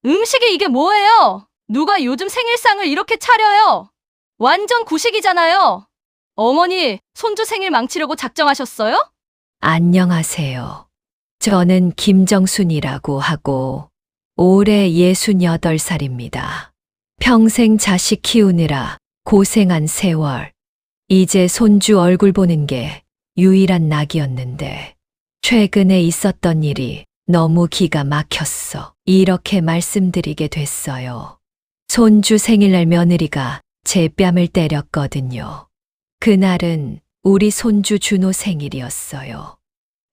음식이 이게 뭐예요? 누가 요즘 생일상을 이렇게 차려요? 완전 구식이잖아요. 어머니, 손주 생일 망치려고 작정하셨어요? 안녕하세요. 저는 김정순이라고 하고 올해 68살입니다. 평생 자식 키우느라 고생한 세월. 이제 손주 얼굴 보는 게 유일한 낙이었는데 최근에 있었던 일이 너무 기가 막혔어. 이렇게 말씀드리게 됐어요. 손주 생일날 며느리가 제 뺨을 때렸거든요. 그날은 우리 손주 준호 생일이었어요.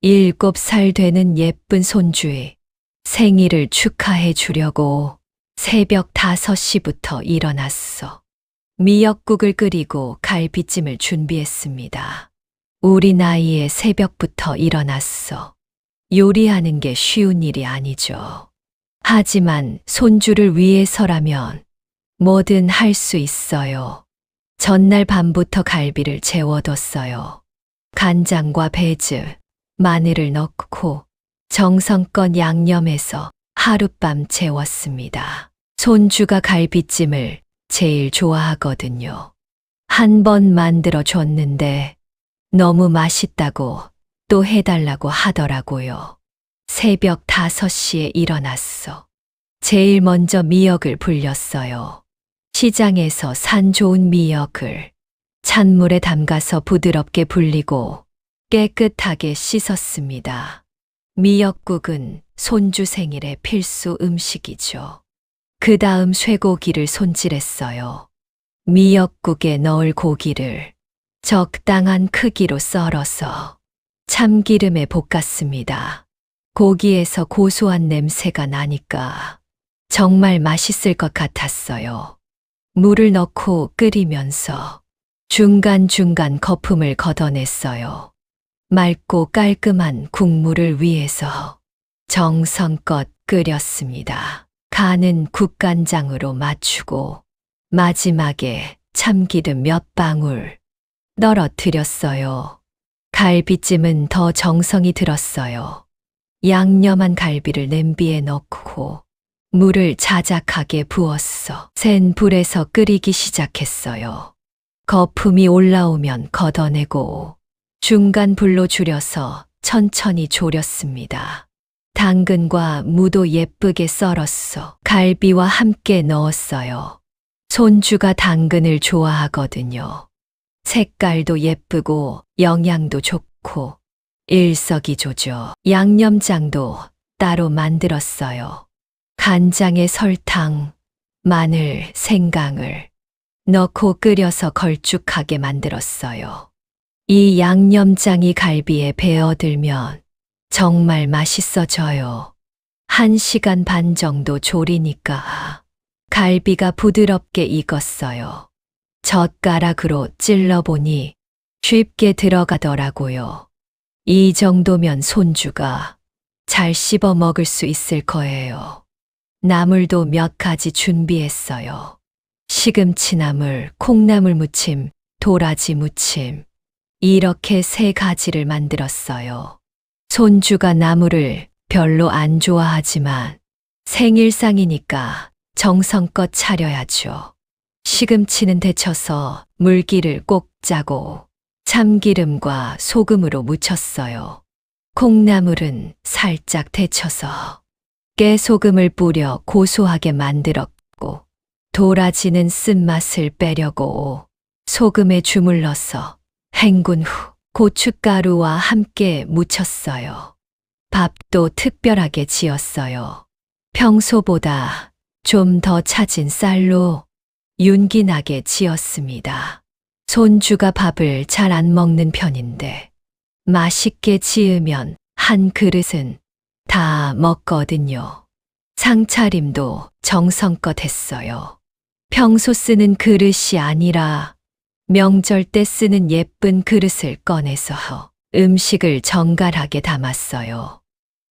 7살 되는 예쁜 손주의 생일을 축하해 주려고 새벽 5시부터 일어났어. 미역국을 끓이고 갈비찜을 준비했습니다. 우리 나이에 새벽부터 일어났어. 요리하는 게 쉬운 일이 아니죠. 하지만 손주를 위해서라면 뭐든 할 수 있어요. 전날 밤부터 갈비를 재워뒀어요. 간장과 배즙, 마늘을 넣고 정성껏 양념해서 하룻밤 재웠습니다. 손주가 갈비찜을 제일 좋아하거든요. 한 번 만들어 줬는데 너무 맛있다고 또 해달라고 하더라고요. 새벽 5시에 일어났어. 제일 먼저 미역을 불렸어요. 시장에서 산 좋은 미역을 찬물에 담가서 부드럽게 불리고 깨끗하게 씻었습니다. 미역국은 손주 생일의 필수 음식이죠. 그 다음 쇠고기를 손질했어요. 미역국에 넣을 고기를 적당한 크기로 썰어서 참기름에 볶았습니다. 고기에서 고소한 냄새가 나니까 정말 맛있을 것 같았어요. 물을 넣고 끓이면서 중간중간 거품을 걷어냈어요. 맑고 깔끔한 국물을 위해서 정성껏 끓였습니다. 간은 국간장으로 맞추고 마지막에 참기름 몇 방울 떨어뜨렸어요. 갈비찜은 더 정성이 들었어요. 양념한 갈비를 냄비에 넣고 물을 자작하게 부었어. 센 불에서 끓이기 시작했어요. 거품이 올라오면 걷어내고 중간 불로 줄여서 천천히 졸였습니다. 당근과 무도 예쁘게 썰었어. 갈비와 함께 넣었어요. 손주가 당근을 좋아하거든요. 색깔도 예쁘고 영양도 좋고 일석이조죠. 양념장도 따로 만들었어요. 간장에 설탕, 마늘, 생강을 넣고 끓여서 걸쭉하게 만들었어요. 이 양념장이 갈비에 배어들면 정말 맛있어져요. 1시간 반 정도 졸이니까 갈비가 부드럽게 익었어요. 젓가락으로 찔러보니 쉽게 들어가더라고요. 이 정도면 손주가 잘 씹어 먹을 수 있을 거예요. 나물도 몇 가지 준비했어요. 시금치나물, 콩나물 무침, 도라지 무침. 이렇게 3가지를 만들었어요. 손주가 나물을 별로 안 좋아하지만 생일상이니까 정성껏 차려야죠. 시금치는 데쳐서 물기를 꼭 짜고 참기름과 소금으로 무쳤어요. 콩나물은 살짝 데쳐서 깨소금을 뿌려 고소하게 만들었고 도라지는 쓴맛을 빼려고 소금에 주물러서 헹군 후 고춧가루와 함께 무쳤어요. 밥도 특별하게 지었어요. 평소보다 좀 더 차진 쌀로 윤기나게 지었습니다. 손주가 밥을 잘 안 먹는 편인데 맛있게 지으면 한 그릇은 다 먹거든요. 상차림도 정성껏 했어요. 평소 쓰는 그릇이 아니라 명절 때 쓰는 예쁜 그릇을 꺼내서 음식을 정갈하게 담았어요.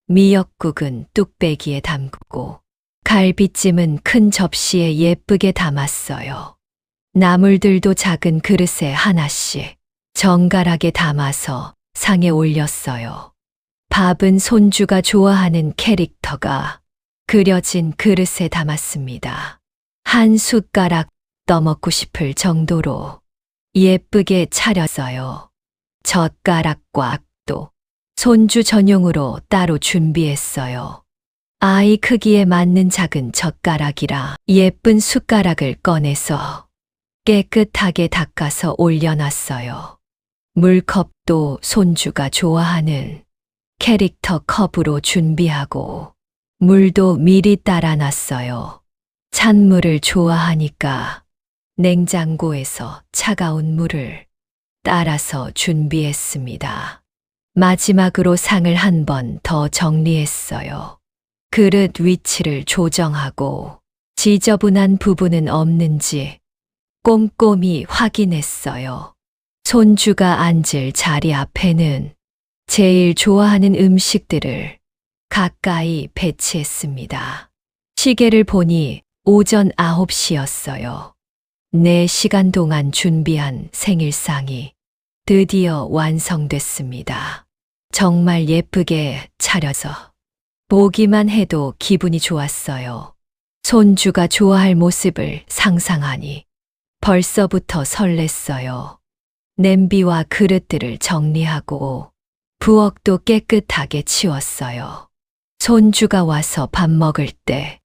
미역국은 뚝배기에 담고 갈비찜은 큰 접시에 예쁘게 담았어요. 나물들도 작은 그릇에 하나씩 정갈하게 담아서 상에 올렸어요. 밥은 손주가 좋아하는 캐릭터가 그려진 그릇에 담았습니다. 한 숟가락 떠먹고 싶을 정도로 예쁘게 차렸어요. 젓가락과 악도 손주 전용으로 따로 준비했어요. 아이 크기에 맞는 작은 젓가락이라 예쁜 숟가락을 꺼내서 깨끗하게 닦아서 올려놨어요. 물컵도 손주가 좋아하는 캐릭터 컵으로 준비하고 물도 미리 따라놨어요. 찬물을 좋아하니까 냉장고에서 차가운 물을 따라서 준비했습니다. 마지막으로 상을 한 번 더 정리했어요. 그릇 위치를 조정하고 지저분한 부분은 없는지 꼼꼼히 확인했어요. 손주가 앉을 자리 앞에는 제일 좋아하는 음식들을 가까이 배치했습니다. 시계를 보니 오전 9시였어요. 4시간 동안 준비한 생일상이 드디어 완성됐습니다. 정말 예쁘게 차려서 보기만 해도 기분이 좋았어요. 손주가 좋아할 모습을 상상하니 벌써부터 설렜어요. 냄비와 그릇들을 정리하고 부엌도 깨끗하게 치웠어요. 손주가 와서 밥 먹을 때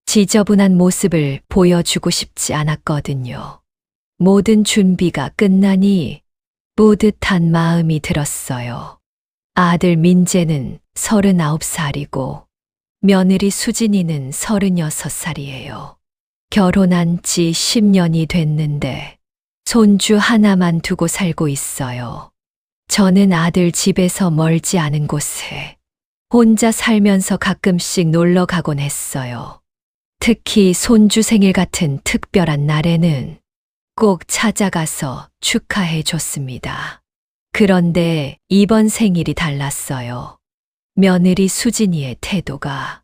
지저분한 모습을 보여주고 싶지 않았거든요. 모든 준비가 끝나니 뿌듯한 마음이 들었어요. 아들 민재는 39살이고 며느리 수진이는 36살이에요. 결혼한 지 10년이 됐는데 손주 하나만 두고 살고 있어요. 저는 아들 집에서 멀지 않은 곳에 혼자 살면서 가끔씩 놀러 가곤 했어요. 특히 손주 생일 같은 특별한 날에는 꼭 찾아가서 축하해 줬습니다. 그런데 이번 생일이 달랐어요. 며느리 수진이의 태도가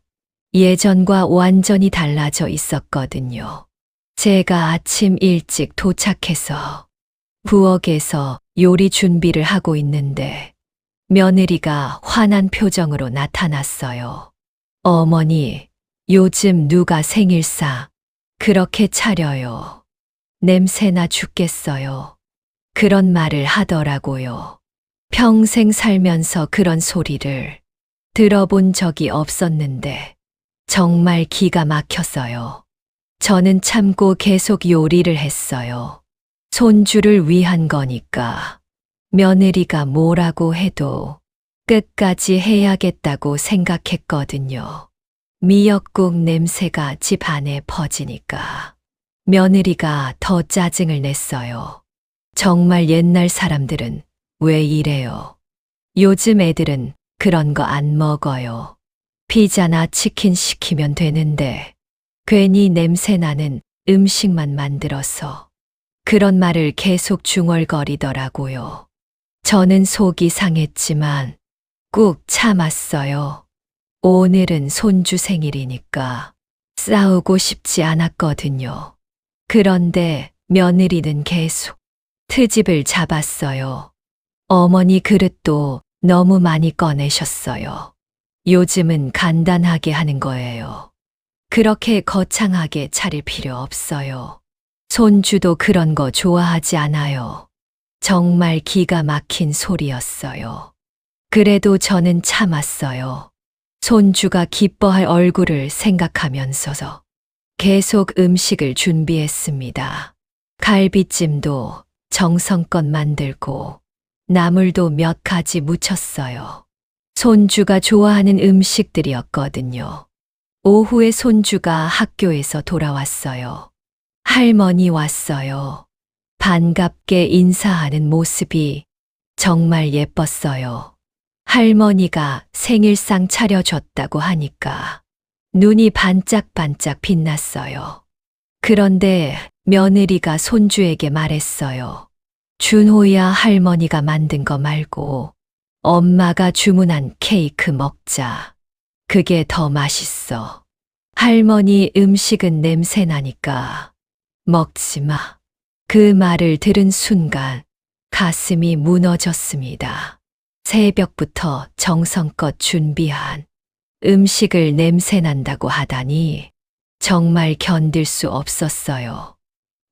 예전과 완전히 달라져 있었거든요. 제가 아침 일찍 도착해서 부엌에서 요리 준비를 하고 있는데 며느리가 화난 표정으로 나타났어요. 어머니, 요즘 누가 생일상 그렇게 차려요. 냄새나 죽겠어요. 그런 말을 하더라고요. 평생 살면서 그런 소리를 들어본 적이 없었는데 정말 기가 막혔어요. 저는 참고 계속 요리를 했어요. 손주를 위한 거니까 며느리가 뭐라고 해도 끝까지 해야겠다고 생각했거든요. 미역국 냄새가 집 안에 퍼지니까 며느리가 더 짜증을 냈어요. 정말 옛날 사람들은 왜 이래요? 요즘 애들은 그런 거 안 먹어요. 피자나 치킨 시키면 되는데 괜히 냄새 나는 음식만 만들어서 그런 말을 계속 중얼거리더라고요. 저는 속이 상했지만 꾹 참았어요. 오늘은 손주 생일이니까 싸우고 싶지 않았거든요. 그런데 며느리는 계속 트집을 잡았어요. 어머니 그릇도 너무 많이 꺼내셨어요. 요즘은 간단하게 하는 거예요. 그렇게 거창하게 차릴 필요 없어요. 손주도 그런 거 좋아하지 않아요. 정말 기가 막힌 소리였어요. 그래도 저는 참았어요. 손주가 기뻐할 얼굴을 생각하면서 계속 음식을 준비했습니다. 갈비찜도 정성껏 만들고 나물도 몇 가지 무쳤어요. 손주가 좋아하는 음식들이었거든요. 오후에 손주가 학교에서 돌아왔어요. 할머니 왔어요. 반갑게 인사하는 모습이 정말 예뻤어요. 할머니가 생일상 차려줬다고 하니까 눈이 반짝반짝 빛났어요. 그런데 며느리가 손주에게 말했어요. 준호야, 할머니가 만든 거 말고 엄마가 주문한 케이크 먹자. 그게 더 맛있어. 할머니 음식은 냄새 나니까 먹지 마. 그 말을 들은 순간 가슴이 무너졌습니다. 새벽부터 정성껏 준비한 음식을 냄새난다고 하다니 정말 견딜 수 없었어요.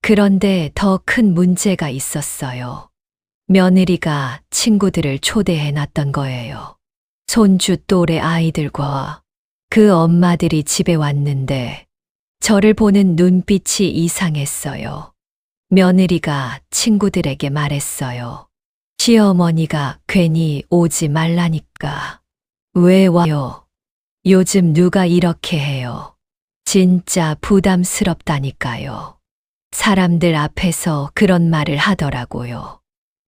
그런데 더 큰 문제가 있었어요. 며느리가 친구들을 초대해 놨던 거예요. 손주 또래 아이들과 그 엄마들이 집에 왔는데 저를 보는 눈빛이 이상했어요. 며느리가 친구들에게 말했어요. 시어머니가 괜히 오지 말라니까. 왜 와요? 요즘 누가 이렇게 해요? 진짜 부담스럽다니까요. 사람들 앞에서 그런 말을 하더라고요.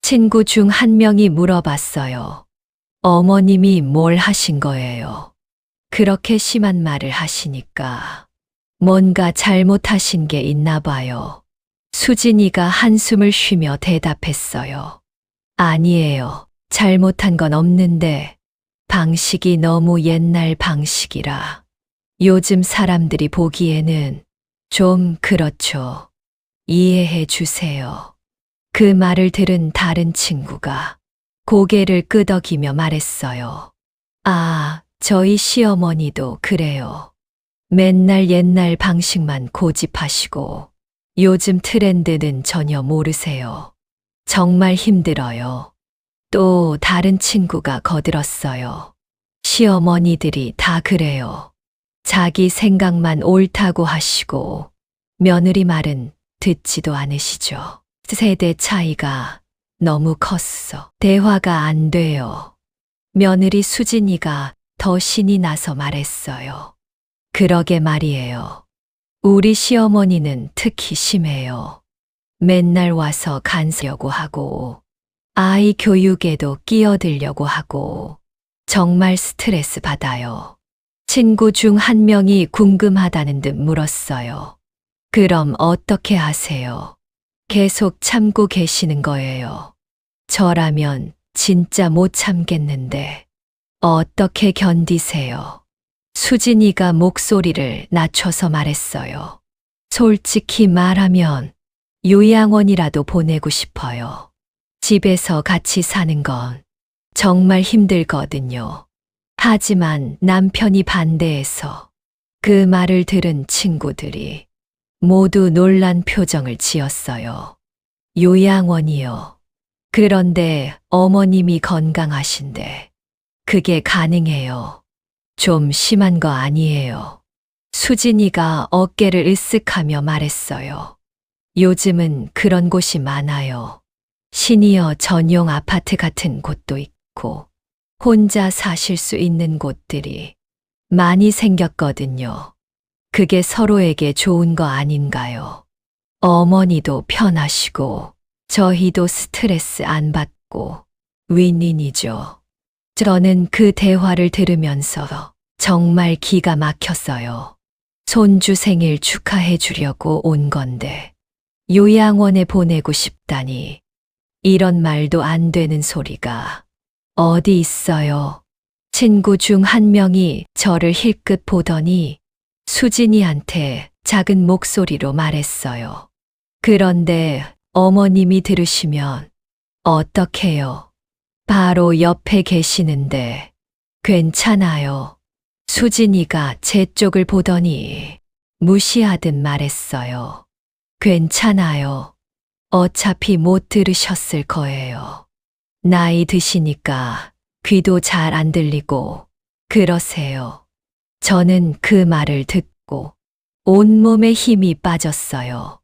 친구 중 한 명이 물어봤어요. 어머님이 뭘 하신 거예요? 그렇게 심한 말을 하시니까 뭔가 잘못하신 게 있나 봐요. 수진이가 한숨을 쉬며 대답했어요. 아니에요. 잘못한 건 없는데 방식이 너무 옛날 방식이라 요즘 사람들이 보기에는 좀 그렇죠. 이해해 주세요. 그 말을 들은 다른 친구가 고개를 끄덕이며 말했어요. 아, 저희 시어머니도 그래요. 맨날 옛날 방식만 고집하시고 요즘 트렌드는 전혀 모르세요. 정말 힘들어요. 또 다른 친구가 거들었어요. 시어머니들이 다 그래요. 자기 생각만 옳다고 하시고 며느리 말은 듣지도 않으시죠. 세대 차이가 너무 컸어. 대화가 안 돼요. 며느리 수진이가 더 신이 나서 말했어요. 그러게 말이에요. 우리 시어머니는 특히 심해요. 맨날 와서 간섭하려고 하고 아이 교육에도 끼어들려고 하고 정말 스트레스 받아요. 친구 중 한 명이 궁금하다는 듯 물었어요. 그럼 어떻게 하세요? 계속 참고 계시는 거예요. 저라면 진짜 못 참겠는데 어떻게 견디세요? 수진이가 목소리를 낮춰서 말했어요. 솔직히 말하면 요양원이라도 보내고 싶어요. 집에서 같이 사는 건 정말 힘들거든요. 하지만 남편이 반대해서 그 말을 들은 친구들이 모두 놀란 표정을 지었어요. 요양원이요. 그런데 어머님이 건강하신데 그게 가능해요. 좀 심한 거 아니에요. 수진이가 어깨를 으쓱하며 말했어요. 요즘은 그런 곳이 많아요. 시니어 전용 아파트 같은 곳도 있고 혼자 사실 수 있는 곳들이 많이 생겼거든요. 그게 서로에게 좋은 거 아닌가요? 어머니도 편하시고 저희도 스트레스 안 받고 윈윈이죠. 저는 그 대화를 들으면서 정말 기가 막혔어요. 손주 생일 축하해 주려고 온 건데 요양원에 보내고 싶다니 이런 말도 안 되는 소리가 어디 있어요. 친구 중 한 명이 저를 힐끗 보더니 수진이한테 작은 목소리로 말했어요. 그런데 어머님이 들으시면 어떡해요? 바로 옆에 계시는데 괜찮아요. 수진이가 제 쪽을 보더니 무시하듯 말했어요. 괜찮아요. 어차피 못 들으셨을 거예요. 나이 드시니까 귀도 잘 안 들리고 그러세요. 저는 그 말을 듣고 온몸에 힘이 빠졌어요.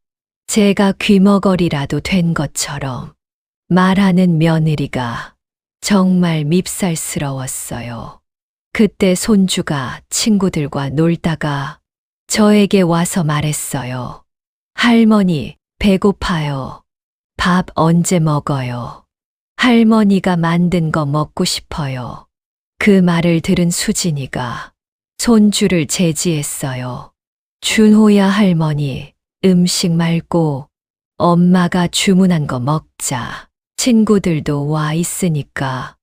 제가 귀머거리라도 된 것처럼 말하는 며느리가 정말 밉살스러웠어요. 그때 손주가 친구들과 놀다가 저에게 와서 말했어요. 할머니, 배고파요. 밥 언제 먹어요? 할머니가 만든 거 먹고 싶어요. 그 말을 들은 수진이가 손주를 제지했어요. 준호야 할머니, 음식 말고 엄마가 주문한 거 먹자. 친구들도 와 있으니까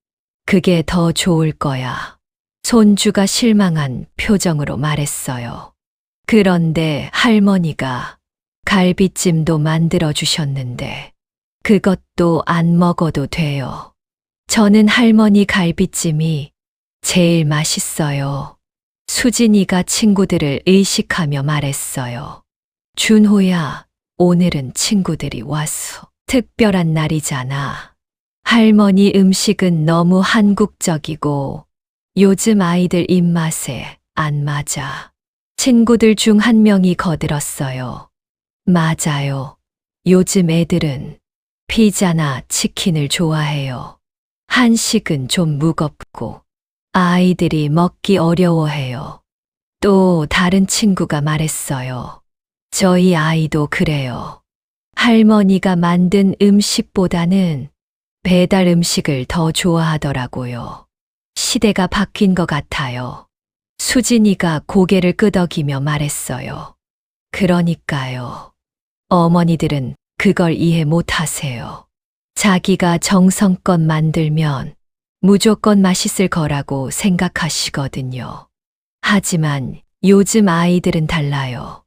그게 더 좋을 거야. 손주가 실망한 표정으로 말했어요. 그런데 할머니가 갈비찜도 만들어 주셨는데 그것도 안 먹어도 돼요. 저는 할머니 갈비찜이 제일 맛있어요. 수진이가 친구들을 의식하며 말했어요. 준호야, 오늘은 친구들이 와서 특별한 날이잖아. 할머니 음식은 너무 한국적이고 요즘 아이들 입맛에 안 맞아. 친구들 중 한 명이 거들었어요. 맞아요. 요즘 애들은 피자나 치킨을 좋아해요. 한식은 좀 무겁고 아이들이 먹기 어려워해요. 또 다른 친구가 말했어요. 저희 아이도 그래요. 할머니가 만든 음식보다는 배달 음식을 더 좋아하더라고요. 시대가 바뀐 것 같아요. 수진이가 고개를 끄덕이며 말했어요. 그러니까요. 어머니들은 그걸 이해 못 하세요. 자기가 정성껏 만들면 무조건 맛있을 거라고 생각하시거든요. 하지만 요즘 아이들은 달라요.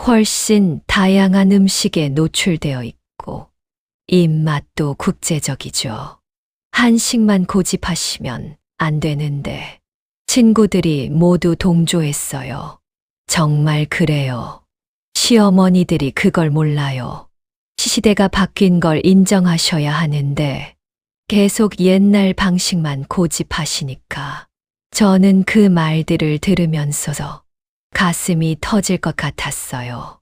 훨씬 다양한 음식에 노출되어 있고 입맛도 국제적이죠. 한식만 고집하시면 안 되는데 친구들이 모두 동조했어요. 정말 그래요. 시어머니들이 그걸 몰라요. 시대가 바뀐 걸 인정하셔야 하는데 계속 옛날 방식만 고집하시니까 저는 그 말들을 들으면서 가슴이 터질 것 같았어요.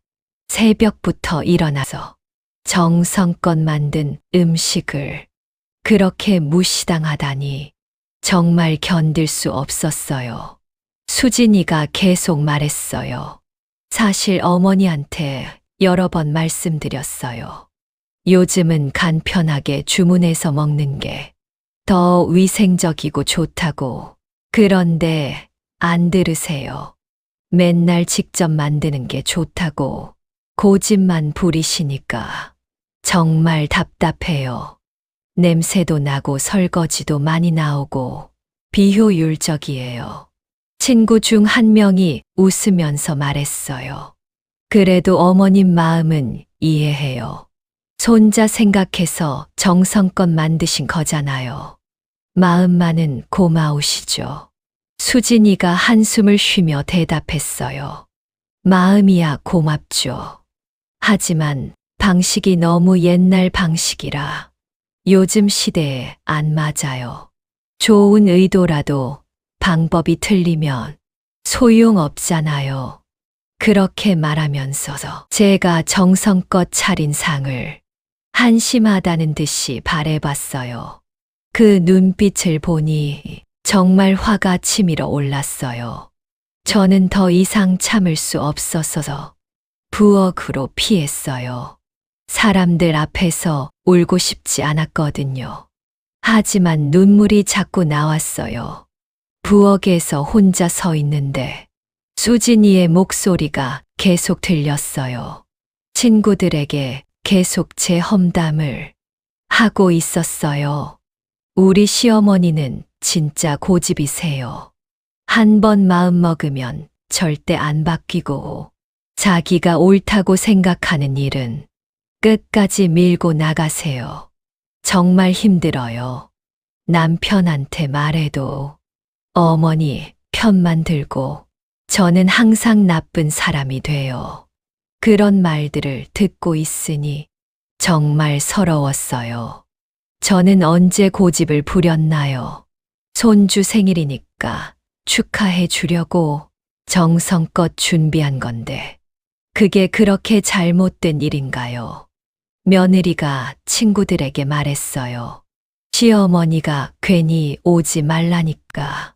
새벽부터 일어나서 정성껏 만든 음식을 그렇게 무시당하다니 정말 견딜 수 없었어요. 수진이가 계속 말했어요. 사실 어머니한테 여러 번 말씀드렸어요. 요즘은 간편하게 주문해서 먹는 게 더 위생적이고 좋다고. 그런데 안 들으세요. 맨날 직접 만드는 게 좋다고 고집만 부리시니까 정말 답답해요. 냄새도 나고 설거지도 많이 나오고 비효율적이에요. 친구 중 한 명이 웃으면서 말했어요. 그래도 어머님 마음은 이해해요. 손자 생각해서 정성껏 만드신 거잖아요. 마음만은 고마우시죠. 수진이가 한숨을 쉬며 대답했어요. 마음이야 고맙죠. 하지만 방식이 너무 옛날 방식이라 요즘 시대에 안 맞아요. 좋은 의도라도 방법이 틀리면 소용없잖아요. 그렇게 말하면서 제가 정성껏 차린 상을 한심하다는 듯이 바라봤어요. 그 눈빛을 보니 정말 화가 치밀어 올랐어요. 저는 더 이상 참을 수 없어서 부엌으로 피했어요. 사람들 앞에서 울고 싶지 않았거든요. 하지만 눈물이 자꾸 나왔어요. 부엌에서 혼자 서 있는데 수진이의 목소리가 계속 들렸어요. 친구들에게 계속 제 험담을 하고 있었어요. 우리 시어머니는 진짜 고집이세요. 한 번 마음 먹으면 절대 안 바뀌고 자기가 옳다고 생각하는 일은 끝까지 밀고 나가세요. 정말 힘들어요. 남편한테 말해도 어머니 편만 들고 저는 항상 나쁜 사람이 돼요. 그런 말들을 듣고 있으니 정말 서러웠어요. 저는 언제 고집을 부렸나요? 손주 생일이니까 축하해 주려고 정성껏 준비한 건데 그게 그렇게 잘못된 일인가요? 며느리가 친구들에게 말했어요. 시어머니가 괜히 오지 말라니까.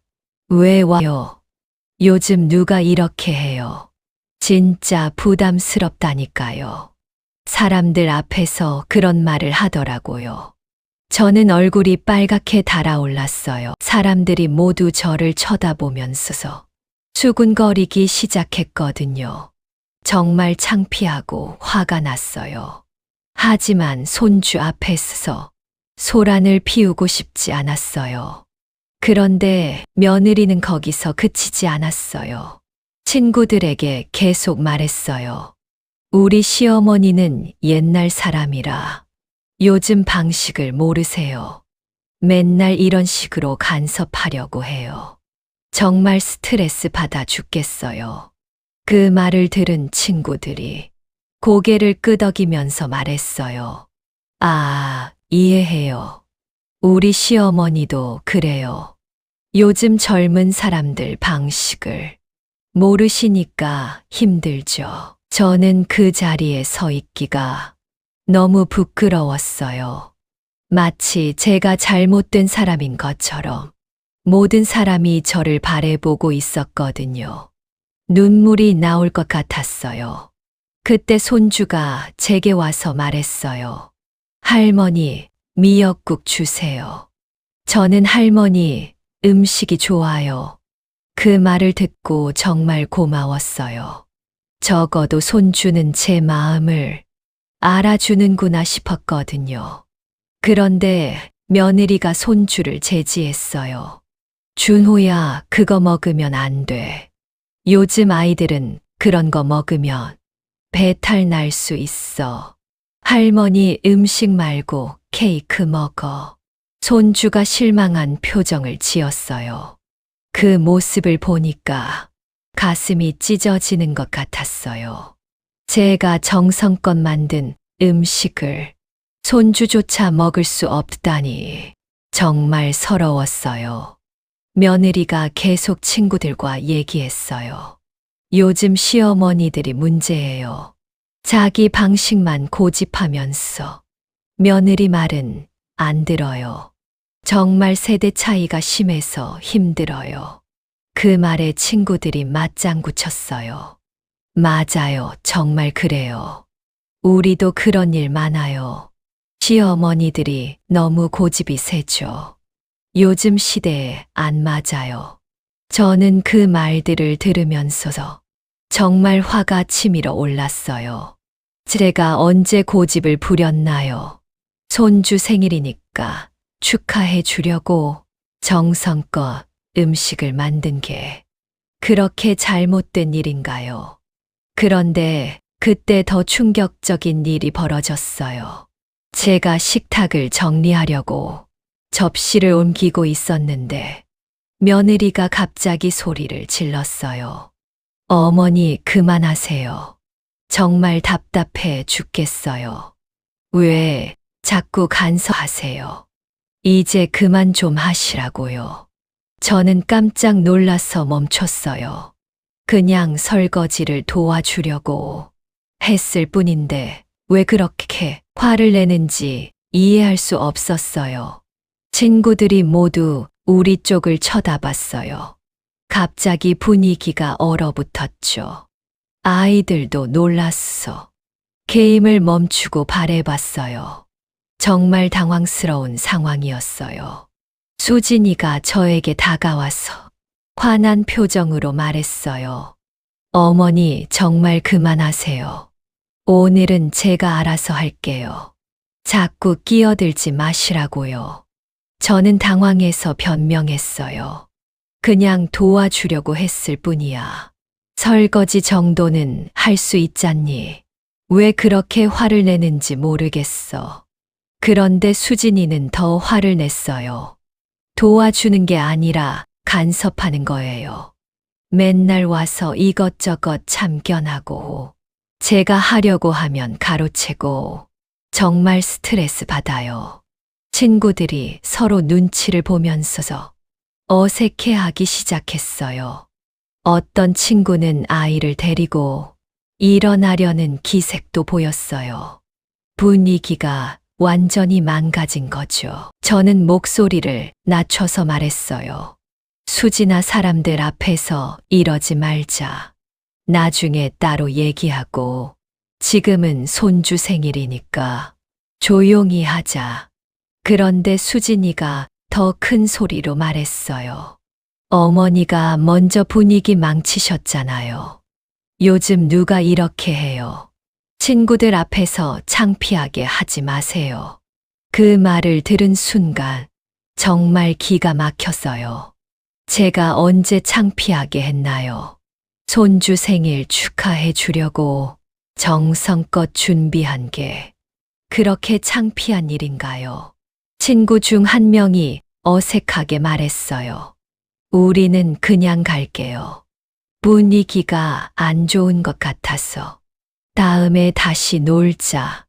왜 와요? 요즘 누가 이렇게 해요? 진짜 부담스럽다니까요. 사람들 앞에서 그런 말을 하더라고요. 저는 얼굴이 빨갛게 달아올랐어요. 사람들이 모두 저를 쳐다보면서 수군거리기 시작했거든요. 정말 창피하고 화가 났어요. 하지만 손주 앞에서 소란을 피우고 싶지 않았어요. 그런데 며느리는 거기서 그치지 않았어요. 친구들에게 계속 말했어요. 우리 시어머니는 옛날 사람이라 요즘 방식을 모르세요. 맨날 이런 식으로 간섭하려고 해요. 정말 스트레스 받아 죽겠어요. 그 말을 들은 친구들이 고개를 끄덕이면서 말했어요. 아, 이해해요. 우리 시어머니도 그래요. 요즘 젊은 사람들 방식을 모르시니까 힘들죠. 저는 그 자리에 서 있기가 너무 부끄러웠어요. 마치 제가 잘못된 사람인 것처럼 모든 사람이 저를 바라보고 있었거든요. 눈물이 나올 것 같았어요. 그때 손주가 제게 와서 말했어요. 할머니, 미역국 주세요. 저는 할머니, 음식이 좋아요. 그 말을 듣고 정말 고마웠어요. 적어도 손주는 제 마음을 알아주는구나 싶었거든요. 그런데 며느리가 손주를 제지했어요. 준호야, 그거 먹으면 안 돼. 요즘 아이들은 그런 거 먹으면 배탈 날 수 있어. 할머니 음식 말고 케이크 먹어. 손주가 실망한 표정을 지었어요. 그 모습을 보니까 가슴이 찢어지는 것 같았어요. 제가 정성껏 만든 음식을 손주조차 먹을 수 없다니 정말 서러웠어요. 며느리가 계속 친구들과 얘기했어요. 요즘 시어머니들이 문제예요. 자기 방식만 고집하면서 며느리 말은 안 들어요. 정말 세대 차이가 심해서 힘들어요. 그 말에 친구들이 맞장구 쳤어요. 맞아요. 정말 그래요. 우리도 그런 일 많아요. 시어머니들이 너무 고집이 세죠. 요즘 시대에 안 맞아요. 저는 그 말들을 들으면서 정말 화가 치밀어 올랐어요. 제가 언제 고집을 부렸나요? 손주 생일이니까 축하해 주려고 정성껏 음식을 만든 게 그렇게 잘못된 일인가요? 그런데 그때 더 충격적인 일이 벌어졌어요. 제가 식탁을 정리하려고 접시를 옮기고 있었는데 며느리가 갑자기 소리를 질렀어요. 어머니, 그만하세요. 정말 답답해 죽겠어요. 왜 자꾸 간섭하세요? 이제 그만 좀 하시라고요. 저는 깜짝 놀라서 멈췄어요. 그냥 설거지를 도와주려고 했을 뿐인데 왜 그렇게 화를 내는지 이해할 수 없었어요. 친구들이 모두 우리 쪽을 쳐다봤어요. 갑자기 분위기가 얼어붙었죠. 아이들도 놀랐어. 게임을 멈추고 바라봤어요. 정말 당황스러운 상황이었어요. 수진이가 저에게 다가와서 화난 표정으로 말했어요. 어머니, 정말 그만하세요. 오늘은 제가 알아서 할게요. 자꾸 끼어들지 마시라고요. 저는 당황해서 변명했어요. 그냥 도와주려고 했을 뿐이야. 설거지 정도는 할 수 있잖니. 왜 그렇게 화를 내는지 모르겠어. 그런데 수진이는 더 화를 냈어요. 도와주는 게 아니라 간섭하는 거예요. 맨날 와서 이것저것 참견하고 제가 하려고 하면 가로채고 정말 스트레스 받아요. 친구들이 서로 눈치를 보면서 어색해하기 시작했어요. 어떤 친구는 아이를 데리고 일어나려는 기색도 보였어요. 분위기가 완전히 망가진 거죠. 저는 목소리를 낮춰서 말했어요. 수진아, 사람들 앞에서 이러지 말자. 나중에 따로 얘기하고 지금은 손주 생일이니까 조용히 하자. 그런데 수진이가 더 큰 소리로 말했어요. 어머니가 먼저 분위기 망치셨잖아요. 요즘 누가 이렇게 해요. 친구들 앞에서 창피하게 하지 마세요. 그 말을 들은 순간 정말 기가 막혔어요. 제가 언제 창피하게 했나요? 손주 생일 축하해 주려고 정성껏 준비한 게 그렇게 창피한 일인가요? 친구 중 한 명이 어색하게 말했어요. 우리는 그냥 갈게요. 분위기가 안 좋은 것 같아서. 다음에 다시 놀자.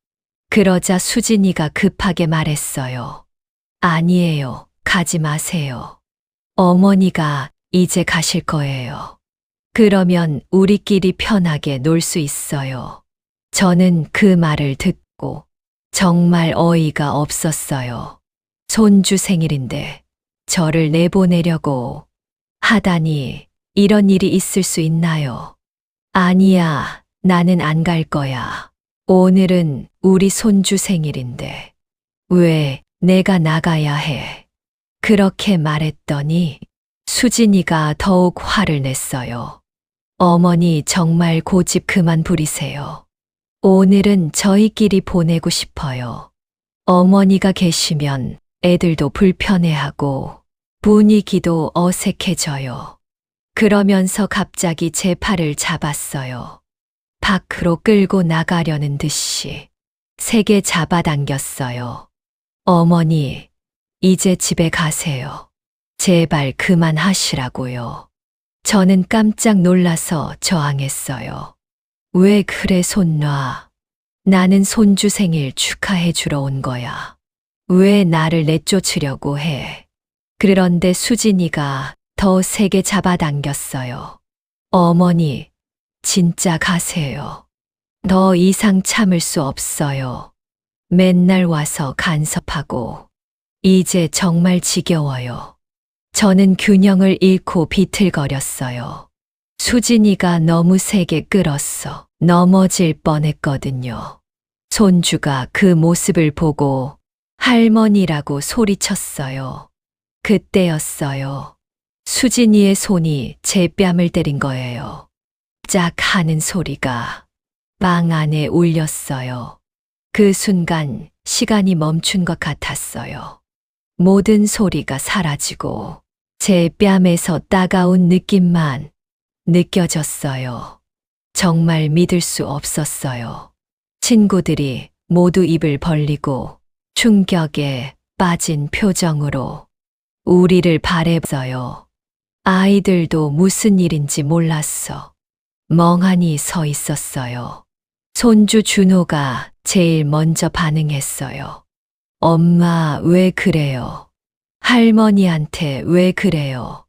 그러자 수진이가 급하게 말했어요. 아니에요. 가지 마세요. 어머니가 이제 가실 거예요. 그러면 우리끼리 편하게 놀 수 있어요. 저는 그 말을 듣고 정말 어이가 없었어요. 손주 생일인데 저를 내보내려고 하다니 이런 일이 있을 수 있나요? 아니야, 나는 안 갈 거야. 오늘은 우리 손주 생일인데 왜 내가 나가야 해? 그렇게 말했더니 수진이가 더욱 화를 냈어요. 어머니 정말 고집 그만 부리세요. 오늘은 저희끼리 보내고 싶어요. 어머니가 계시면 애들도 불편해하고 분위기도 어색해져요. 그러면서 갑자기 제 팔을 잡았어요. 밖으로 끌고 나가려는 듯이 세게 잡아당겼어요. 어머니, 이제 집에 가세요. 제발 그만하시라고요. 저는 깜짝 놀라서 저항했어요. 왜 그래 손 놔. 나는 손주 생일 축하해 주러 온 거야. 왜 나를 내쫓으려고 해. 그런데 수진이가 더 세게 잡아당겼어요. 어머니, 진짜 가세요. 더 이상 참을 수 없어요. 맨날 와서 간섭하고 이제 정말 지겨워요. 저는 균형을 잃고 비틀거렸어요. 수진이가 너무 세게 끌었어 넘어질 뻔했거든요. 손주가 그 모습을 보고 할머니라고 소리쳤어요. 그때였어요. 수진이의 손이 제 뺨을 때린 거예요. 짝 하는 소리가 방 안에 울렸어요. 그 순간 시간이 멈춘 것 같았어요. 모든 소리가 사라지고 제 뺨에서 따가운 느낌만 느껴졌어요. 정말 믿을 수 없었어요. 친구들이 모두 입을 벌리고 충격에 빠진 표정으로 우리를 바라봤어요. 아이들도 무슨 일인지 몰랐어. 멍하니 서 있었어요. 손주 준호가 제일 먼저 반응했어요. 엄마, 왜 그래요? 할머니한테 왜 그래요?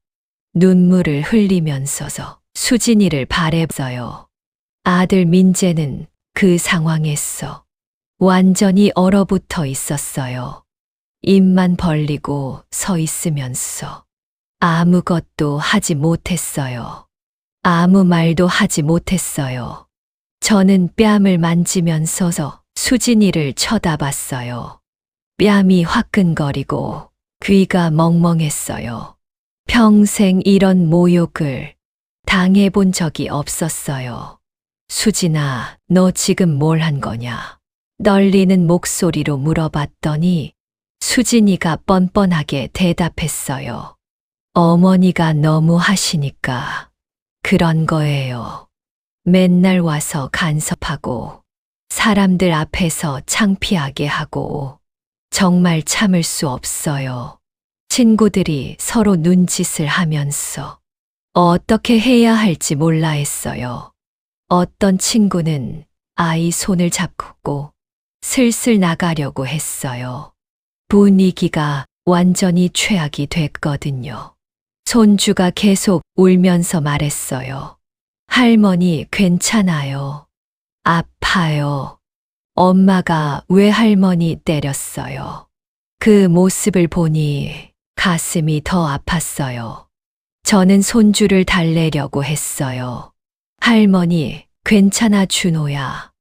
눈물을 흘리면서 수진이를 바라봤어요. 아들 민재는 그 상황에서 완전히 얼어붙어 있었어요. 입만 벌리고 서 있으면서 아무것도 하지 못했어요. 아무 말도 하지 못했어요. 저는 뺨을 만지면서 수진이를 쳐다봤어요. 뺨이 화끈거리고 귀가 멍멍했어요. 평생 이런 모욕을 당해본 적이 없었어요. 수진아, 너 지금 뭘 한 거냐? 떨리는 목소리로 물어봤더니 수진이가 뻔뻔하게 대답했어요. 어머니가 너무 하시니까 그런 거예요. 맨날 와서 간섭하고 사람들 앞에서 창피하게 하고 정말 참을 수 없어요. 친구들이 서로 눈짓을 하면서 어떻게 해야 할지 몰라 했어요. 어떤 친구는 아이 손을 잡고 슬슬 나가려고 했어요. 분위기가 완전히 최악이 됐거든요. 손주가 계속 울면서 말했어요. 할머니 괜찮아요. 아파요. 엄마가 왜 할머니 때렸어요? 그 모습을 보니 가슴이 더 아팠어요. 저는 손주를 달래려고 했어요. 할머니, 괜찮아 준호야.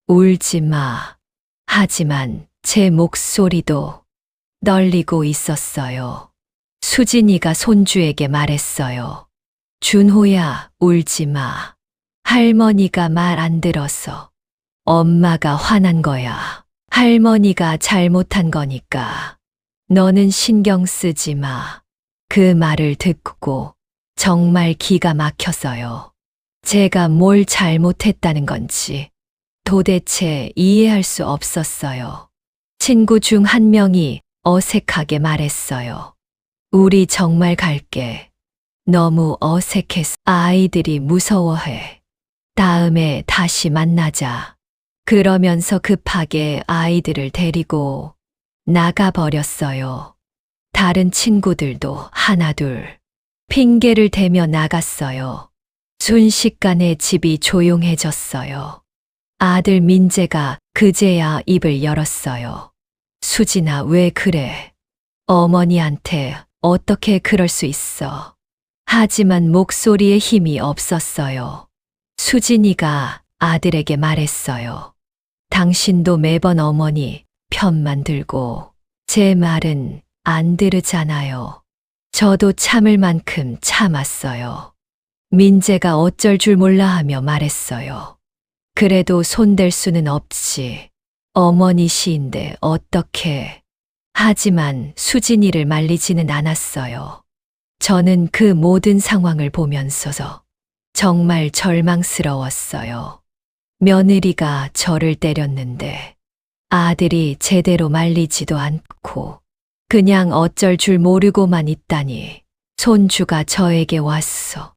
울지 마. 하지만 제 목소리도 떨리고 있었어요. 수진이가 손주에게 말했어요. 준호야, 울지 마. 할머니가 말 안 들어서 엄마가 화난 거야. 할머니가 잘못한 거니까 너는 신경 쓰지 마. 그 말을 듣고 정말 기가 막혔어요. 제가 뭘 잘못했다는 건지 도대체 이해할 수 없었어요. 친구 중 한 명이 어색하게 말했어요. 우리 정말 갈게. 너무 어색해서 아이들이 무서워해. 다음에 다시 만나자. 그러면서 급하게 아이들을 데리고 나가버렸어요. 다른 친구들도 하나둘 핑계를 대며 나갔어요. 순식간에 집이 조용해졌어요. 아들 민재가 그제야 입을 열었어요. 수진아, 왜 그래? 어머니한테 어떻게 그럴 수 있어? 하지만 목소리에 힘이 없었어요. 수진이가 아들에게 말했어요. 당신도 매번 어머니 편만 들고 제 말은 안 들으잖아요. 저도 참을 만큼 참았어요. 민재가 어쩔 줄 몰라 하며 말했어요. 그래도 손댈 수는 없지. 어머니 시인데 어떻게. 하지만 수진이를 말리지는 않았어요. 저는 그 모든 상황을 보면서 정말 절망스러웠어요. 며느리가 저를 때렸는데 아들이 제대로 말리지도 않고 그냥 어쩔 줄 모르고만 있다니. 손주가 저에게 왔어.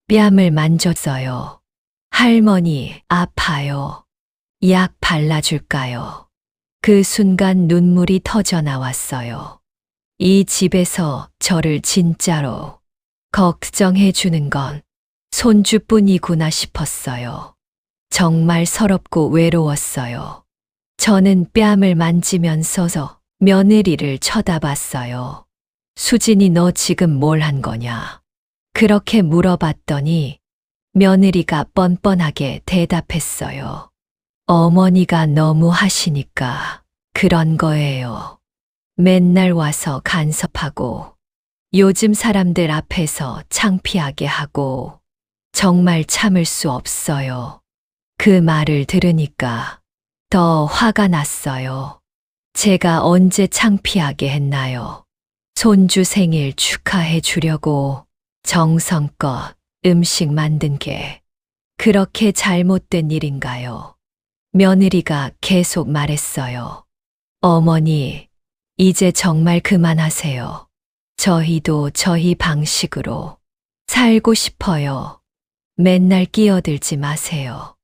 뺨을 만졌어요. 할머니, 아파요. 약 발라줄까요? 그 순간 눈물이 터져 나왔어요. 이 집에서 저를 진짜로 걱정해 주는 건 손주뿐이구나 싶었어요. 정말 서럽고 외로웠어요. 저는 뺨을 만지면서 며느리를 쳐다봤어요. 수진이, 너 지금 뭘 한 거냐? 그렇게 물어봤더니 며느리가 뻔뻔하게 대답했어요. 어머니가 너무 하시니까 그런 거예요. 맨날 와서 간섭하고 요즘 사람들 앞에서 창피하게 하고 정말 참을 수 없어요. 그 말을 들으니까 더 화가 났어요. 제가 언제 창피하게 했나요? 손주 생일 축하해 주려고 정성껏 음식 만든 게 그렇게 잘못된 일인가요? 며느리가 계속 말했어요. 어머니, 이제 정말 그만하세요. 저희도 저희 방식으로 살고 싶어요. 맨날 끼어들지 마세요.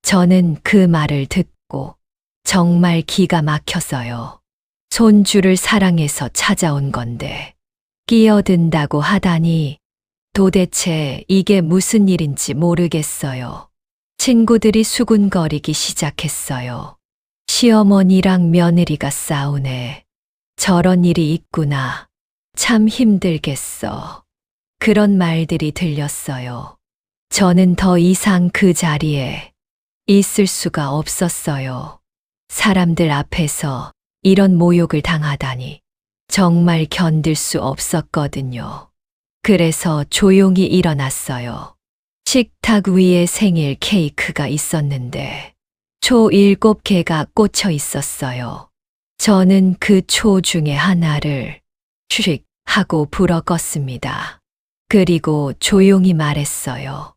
저는 그 말을 듣고 정말 기가 막혔어요. 손주를 사랑해서 찾아온 건데 끼어든다고 하다니 도대체 이게 무슨 일인지 모르겠어요. 친구들이 수군거리기 시작했어요. 시어머니랑 며느리가 싸우네. 저런 일이 있구나. 참 힘들겠어. 그런 말들이 들렸어요. 저는 더 이상 그 자리에 있을 수가 없었어요. 사람들 앞에서 이런 모욕을 당하다니 정말 견딜 수 없었거든요. 그래서 조용히 일어났어요. 식탁 위에 생일 케이크가 있었는데 초 7개가 꽂혀 있었어요. 저는 그 초 중에 하나를 휙 하고 불어 껐습니다. 그리고 조용히 말했어요.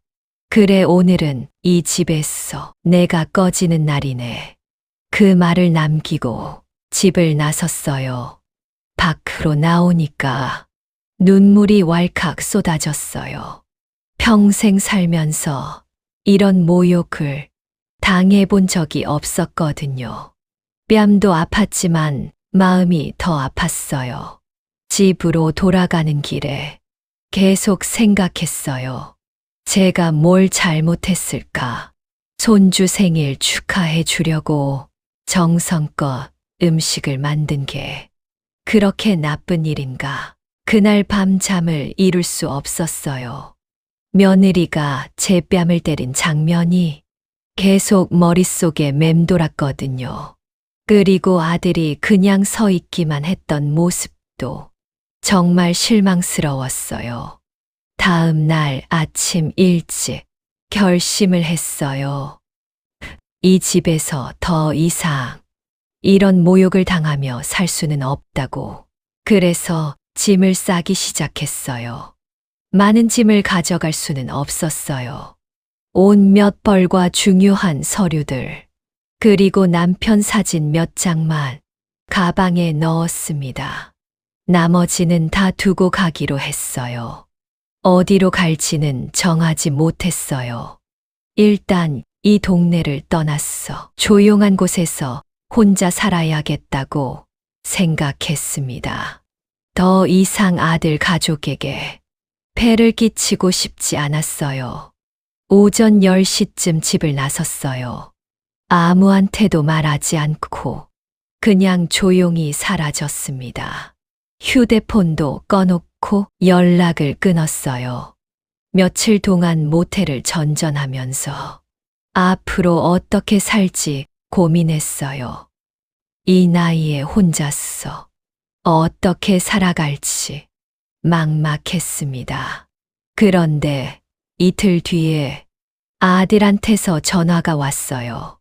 그래, 오늘은 이 집에서 내가 꺼지는 날이네. 그 말을 남기고 집을 나섰어요. 밖으로 나오니까 눈물이 왈칵 쏟아졌어요. 평생 살면서 이런 모욕을 당해본 적이 없었거든요. 뺨도 아팠지만 마음이 더 아팠어요. 집으로 돌아가는 길에 계속 생각했어요. 제가 뭘 잘못했을까? 손주 생일 축하해 주려고 정성껏 음식을 만든 게 그렇게 나쁜 일인가? 그날 밤 잠을 이룰 수 없었어요. 며느리가 제 뺨을 때린 장면이 계속 머릿속에 맴돌았거든요. 그리고 아들이 그냥 서 있기만 했던 모습도 정말 실망스러웠어요. 다음 날 아침 일찍 결심을 했어요. 이 집에서 더 이상 이런 모욕을 당하며 살 수는 없다고. 그래서 짐을 싸기 시작했어요. 많은 짐을 가져갈 수는 없었어요. 옷 몇 벌과 중요한 서류들, 그리고 남편 사진 몇 장만 가방에 넣었습니다. 나머지는 다 두고 가기로 했어요. 어디로 갈지는 정하지 못했어요. 일단 이 동네를 떠났어. 조용한 곳에서 혼자 살아야겠다고 생각했습니다. 더 이상 아들 가족에게 폐를 끼치고 싶지 않았어요. 오전 10시쯤 집을 나섰어요. 아무한테도 말하지 않고 그냥 조용히 사라졌습니다. 휴대폰도 꺼놓고 연락을 끊었어요. 며칠 동안 모텔을 전전하면서 앞으로 어떻게 살지 고민했어요. 이 나이에 혼자서 어떻게 살아갈지 막막했습니다. 그런데 이틀 뒤에 아들한테서 전화가 왔어요.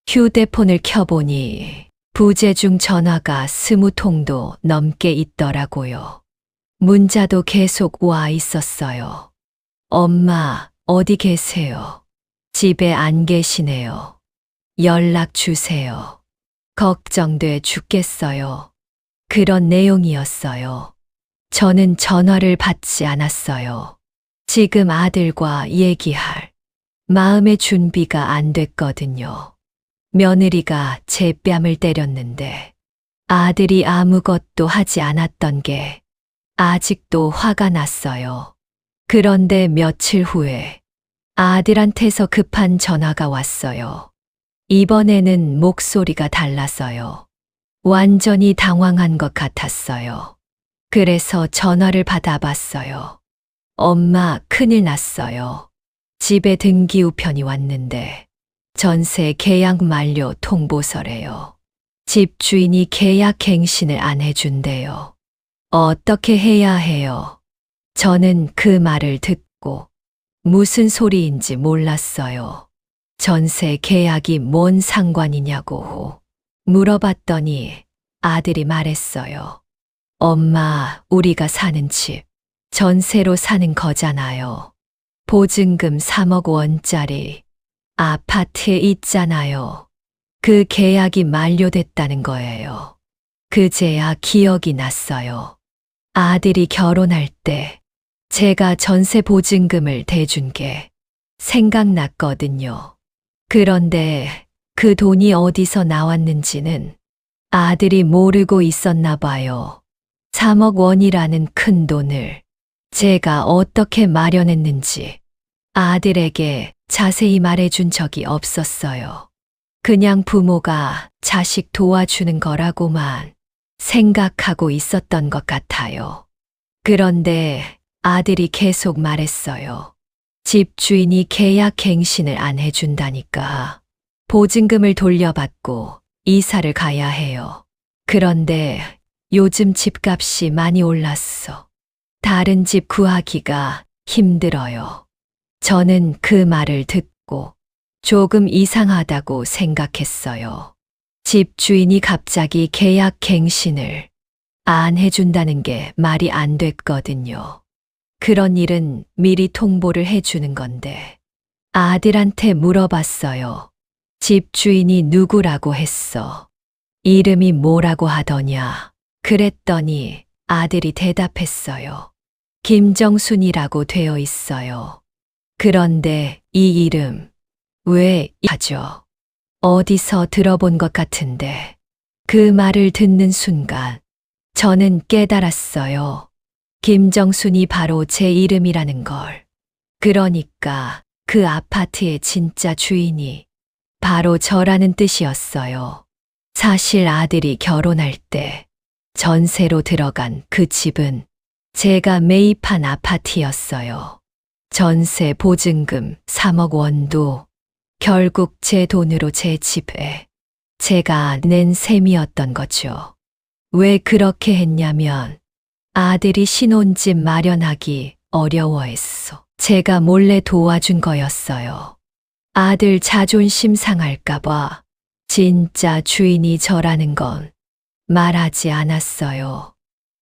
휴대폰을 켜보니 부재중 전화가 20통도 넘게 있더라고요. 문자도 계속 와 있었어요. 엄마, 어디 계세요? 집에 안 계시네요. 연락 주세요. 걱정돼 죽겠어요. 그런 내용이었어요. 저는 전화를 받지 않았어요. 지금 아들과 얘기할 마음의 준비가 안 됐거든요. 며느리가 제 뺨을 때렸는데 아들이 아무것도 하지 않았던 게 아직도 화가 났어요. 그런데 며칠 후에 아들한테서 급한 전화가 왔어요. 이번에는 목소리가 달라서요. 완전히 당황한 것 같았어요. 그래서 전화를 받아봤어요. 엄마, 큰일 났어요. 집에 등기 우편이 왔는데 전세 계약 만료 통보서래요. 집주인이 계약 갱신을 안 해준대요. 어떻게 해야 해요? 저는 그 말을 듣고 무슨 소리인지 몰랐어요. 전세 계약이 뭔 상관이냐고 물어봤더니 아들이 말했어요. 엄마, 우리가 사는 집 전세로 사는 거잖아요. 보증금 3억 원짜리 아파트에 있잖아요. 그 계약이 만료됐다는 거예요. 그제야 기억이 났어요. 아들이 결혼할 때 제가 전세 보증금을 대준 게 생각났거든요. 그런데 그 돈이 어디서 나왔는지는 아들이 모르고 있었나 봐요. 3억 원이라는 큰 돈을 제가 어떻게 마련했는지 아들에게 자세히 말해준 적이 없었어요. 그냥 부모가 자식 도와주는 거라고만 생각하고 있었던 것 같아요. 그런데 아들이 계속 말했어요. 집주인이 계약 갱신을 안 해준다니까 보증금을 돌려받고 이사를 가야 해요. 그런데 요즘 집값이 많이 올랐어. 다른 집 구하기가 힘들어요. 저는 그 말을 듣고 조금 이상하다고 생각했어요. 집주인이 갑자기 계약 갱신을 안 해준다는 게 말이 안 됐거든요. 그런 일은 미리 통보를 해주는 건데 아들한테 물어봤어요. 집주인이 누구라고 했어? 이름이 뭐라고 하더냐? 그랬더니 아들이 대답했어요. 김정순이라고 되어 있어요. 그런데 이 이름 왜 하죠? 어디서 들어본 것 같은데 그 말을 듣는 순간 저는 깨달았어요. 김정순이 바로 제 이름이라는 걸. 그러니까 그 아파트의 진짜 주인이 바로 저라는 뜻이었어요. 사실 아들이 결혼할 때 전세로 들어간 그 집은 제가 매입한 아파트였어요. 전세 보증금 3억 원도 결국 제 돈으로 제 집에 제가 낸 셈이었던 거죠. 왜 그렇게 했냐면 아들이 신혼집 마련하기 어려워했어. 제가 몰래 도와준 거였어요. 아들 자존심 상할까봐 진짜 주인이 저라는 건 말하지 않았어요.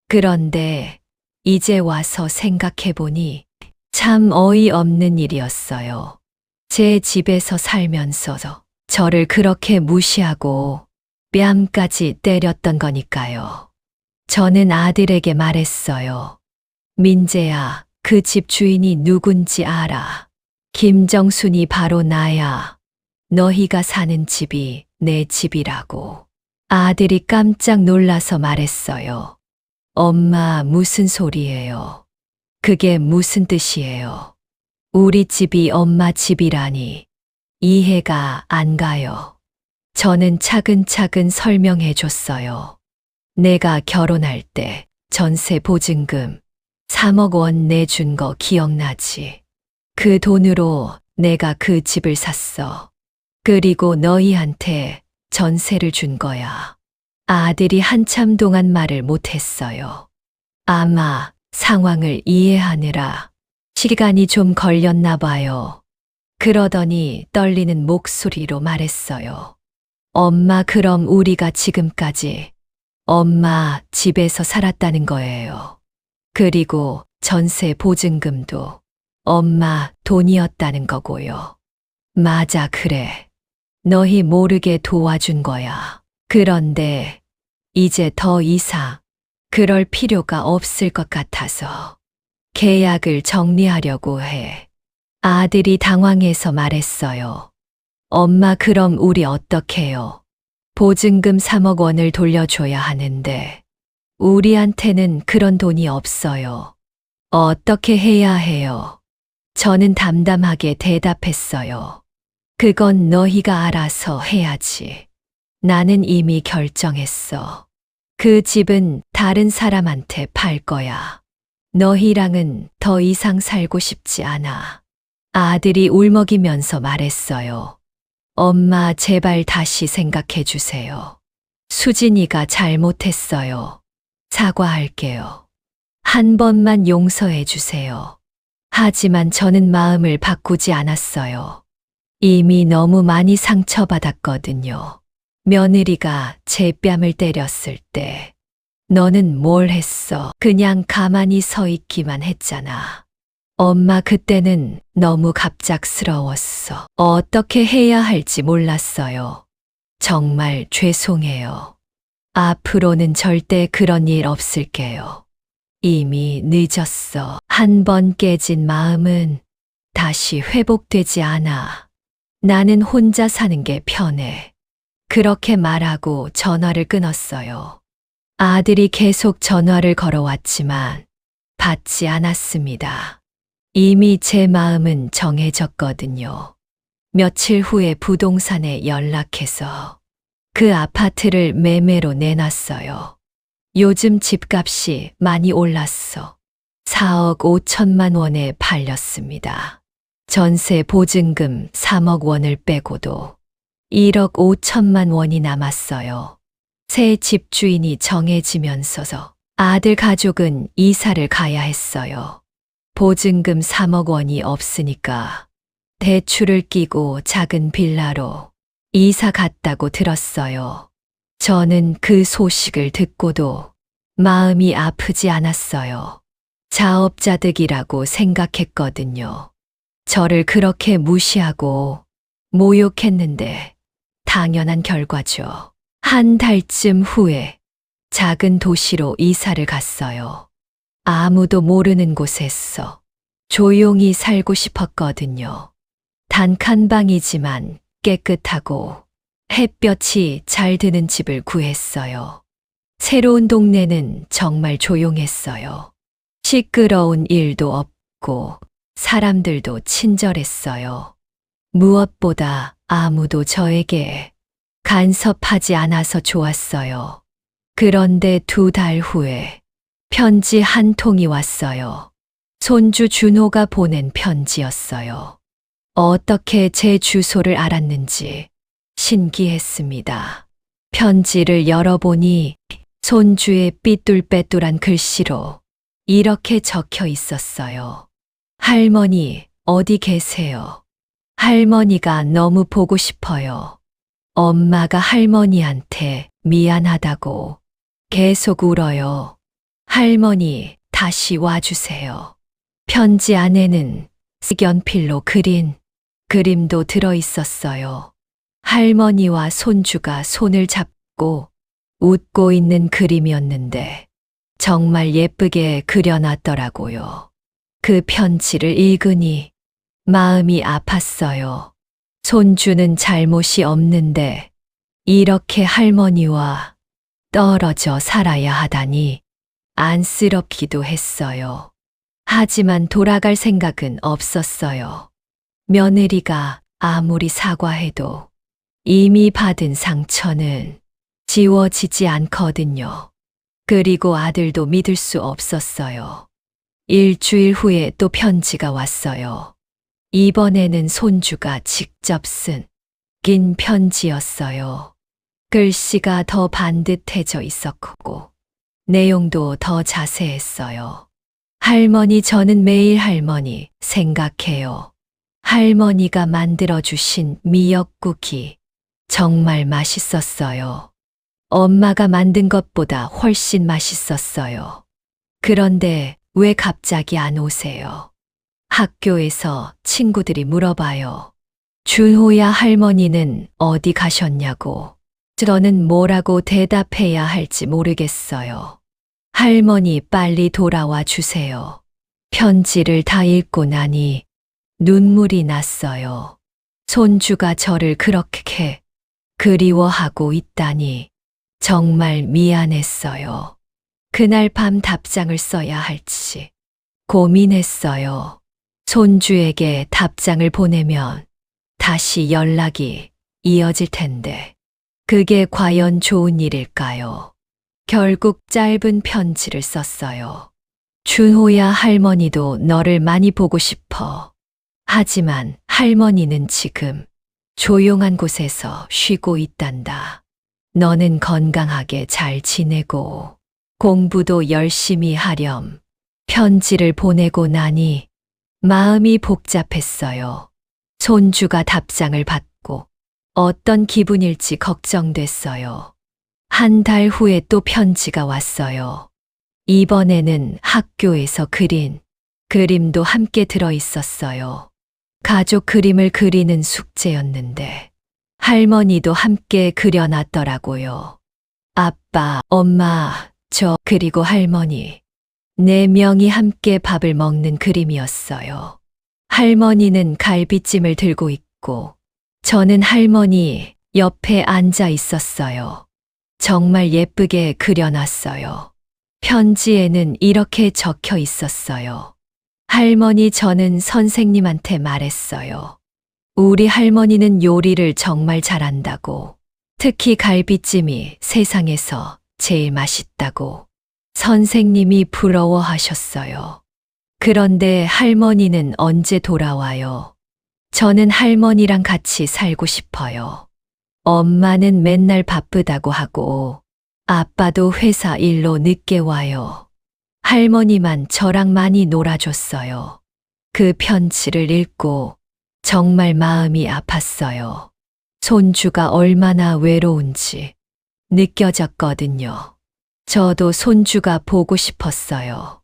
그런데 이제 와서 생각해보니 참 어이없는 일이었어요. 제 집에서 살면서 저를 그렇게 무시하고 뺨까지 때렸던 거니까요. 저는 아들에게 말했어요. 민재야, 그 집 주인이 누군지 알아. 김정순이 바로 나야. 너희가 사는 집이 내 집이라고. 아들이 깜짝 놀라서 말했어요. 엄마, 무슨 소리예요? 그게 무슨 뜻이에요? 우리 집이 엄마 집이라니. 이해가 안 가요. 저는 차근차근 설명해 줬어요. 내가 결혼할 때 전세 보증금 3억 원 내준 거 기억나지? 그 돈으로 내가 그 집을 샀어. 그리고 너희한테 전세를 준 거야. 아들이 한참 동안 말을 못했어요. 아마 상황을 이해하느라 시간이 좀 걸렸나 봐요. 그러더니 떨리는 목소리로 말했어요. 엄마, 그럼 우리가 지금까지 엄마 집에서 살았다는 거예요. 그리고 전세 보증금도 엄마 돈이었다는 거고요. 맞아, 그래. 너희 모르게 도와준 거야. 그런데 이제 더 이상 그럴 필요가 없을 것 같아서 계약을 정리하려고 해. 아들이 당황해서 말했어요. 엄마, 그럼 우리 어떡해요? 보증금 3억 원을 돌려줘야 하는데 우리한테는 그런 돈이 없어요. 어떻게 해야 해요? 저는 담담하게 대답했어요. 그건 너희가 알아서 해야지. 나는 이미 결정했어. 그 집은 다른 사람한테 팔 거야. 너희랑은 더 이상 살고 싶지 않아. 아들이 울먹이면서 말했어요. 엄마, 제발 다시 생각해 주세요. 수진이가 잘못했어요. 사과할게요. 한 번만 용서해 주세요. 하지만 저는 마음을 바꾸지 않았어요. 이미 너무 많이 상처받았거든요. 며느리가 제 뺨을 때렸을 때 너는 뭘 했어? 그냥 가만히 서 있기만 했잖아. 엄마, 그때는 너무 갑작스러웠어. 어떻게 해야 할지 몰랐어요. 정말 죄송해요. 앞으로는 절대 그런 일 없을게요. 이미 늦었어. 한 번 깨진 마음은 다시 회복되지 않아. 나는 혼자 사는 게 편해. 그렇게 말하고 전화를 끊었어요. 아들이 계속 전화를 걸어왔지만 받지 않았습니다. 이미 제 마음은 정해졌거든요. 며칠 후에 부동산에 연락해서 그 아파트를 매매로 내놨어요. 요즘 집값이 많이 올랐어. 4억 5천만 원에 팔렸습니다. 전세 보증금 3억 원을 빼고도 1억 5천만 원이 남았어요. 새 집주인이 정해지면서 아들 가족은 이사를 가야 했어요. 보증금 3억 원이 없으니까 대출을 끼고 작은 빌라로 이사 갔다고 들었어요. 저는 그 소식을 듣고도 마음이 아프지 않았어요. 자업자득이라고 생각했거든요. 저를 그렇게 무시하고 모욕했는데 당연한 결과죠. 한 달쯤 후에 작은 도시로 이사를 갔어요. 아무도 모르는 곳에서 조용히 살고 싶었거든요. 단칸방이지만 깨끗하고 햇볕이 잘 드는 집을 구했어요. 새로운 동네는 정말 조용했어요. 시끄러운 일도 없고 사람들도 친절했어요. 무엇보다 아무도 저에게 간섭하지 않아서 좋았어요. 그런데 2달 후에 편지 한 통이 왔어요. 손주 준호가 보낸 편지였어요. 어떻게 제 주소를 알았는지 신기했습니다. 편지를 열어보니 손주의 삐뚤빼뚤한 글씨로 이렇게 적혀 있었어요. 할머니, 어디 계세요? 할머니가 너무 보고 싶어요. 엄마가 할머니한테 미안하다고 계속 울어요. 할머니, 다시 와주세요. 편지 안에는 색연필로 그린 그림도 들어 있었어요. 할머니와 손주가 손을 잡고 웃고 있는 그림이었는데 정말 예쁘게 그려놨더라고요. 그 편지를 읽으니 마음이 아팠어요. 손주는 잘못이 없는데 이렇게 할머니와 떨어져 살아야 하다니 안쓰럽기도 했어요. 하지만 돌아갈 생각은 없었어요. 며느리가 아무리 사과해도 이미 받은 상처는 지워지지 않거든요. 그리고 아들도 믿을 수 없었어요. 일주일 후에 또 편지가 왔어요. 이번에는 손주가 직접 쓴 긴 편지였어요. 글씨가 더 반듯해져 있었고, 내용도 더 자세했어요. 할머니, 저는 매일 할머니 생각해요. 할머니가 만들어주신 미역국이 정말 맛있었어요. 엄마가 만든 것보다 훨씬 맛있었어요. 그런데 왜 갑자기 안 오세요? 학교에서 친구들이 물어봐요. 준호야, 할머니는 어디 가셨냐고. 저는 뭐라고 대답해야 할지 모르겠어요. 할머니, 빨리 돌아와 주세요. 편지를 다 읽고 나니 눈물이 났어요. 손주가 저를 그렇게 그리워하고 있다니 정말 미안했어요. 그날 밤 답장을 써야 할지 고민했어요. 손주에게 답장을 보내면 다시 연락이 이어질 텐데 그게 과연 좋은 일일까요? 결국 짧은 편지를 썼어요. 준호야, 할머니도 너를 많이 보고 싶어. 하지만 할머니는 지금 조용한 곳에서 쉬고 있단다. 너는 건강하게 잘 지내고 공부도 열심히 하렴. 편지를 보내고 나니 마음이 복잡했어요. 손주가 답장을 받고 어떤 기분일지 걱정됐어요. 한 달 후에 또 편지가 왔어요. 이번에는 학교에서 그린 그림도 함께 들어 있었어요. 가족 그림을 그리는 숙제였는데 할머니도 함께 그려놨더라고요. 아빠, 엄마, 저, 그리고 할머니. 4명이 함께 밥을 먹는 그림이었어요. 할머니는 갈비찜을 들고 있고 저는 할머니 옆에 앉아 있었어요. 정말 예쁘게 그려놨어요. 편지에는 이렇게 적혀 있었어요. 할머니, 저는 선생님한테 말했어요. 우리 할머니는 요리를 정말 잘한다고. 특히 갈비찜이 세상에서 제일 맛있다고. 선생님이 부러워하셨어요. 그런데 할머니는 언제 돌아와요? 저는 할머니랑 같이 살고 싶어요. 엄마는 맨날 바쁘다고 하고 아빠도 회사 일로 늦게 와요. 할머니만 저랑 많이 놀아줬어요. 그 편지를 읽고 정말 마음이 아팠어요. 손주가 얼마나 외로운지 느껴졌거든요. 저도 손주가 보고 싶었어요.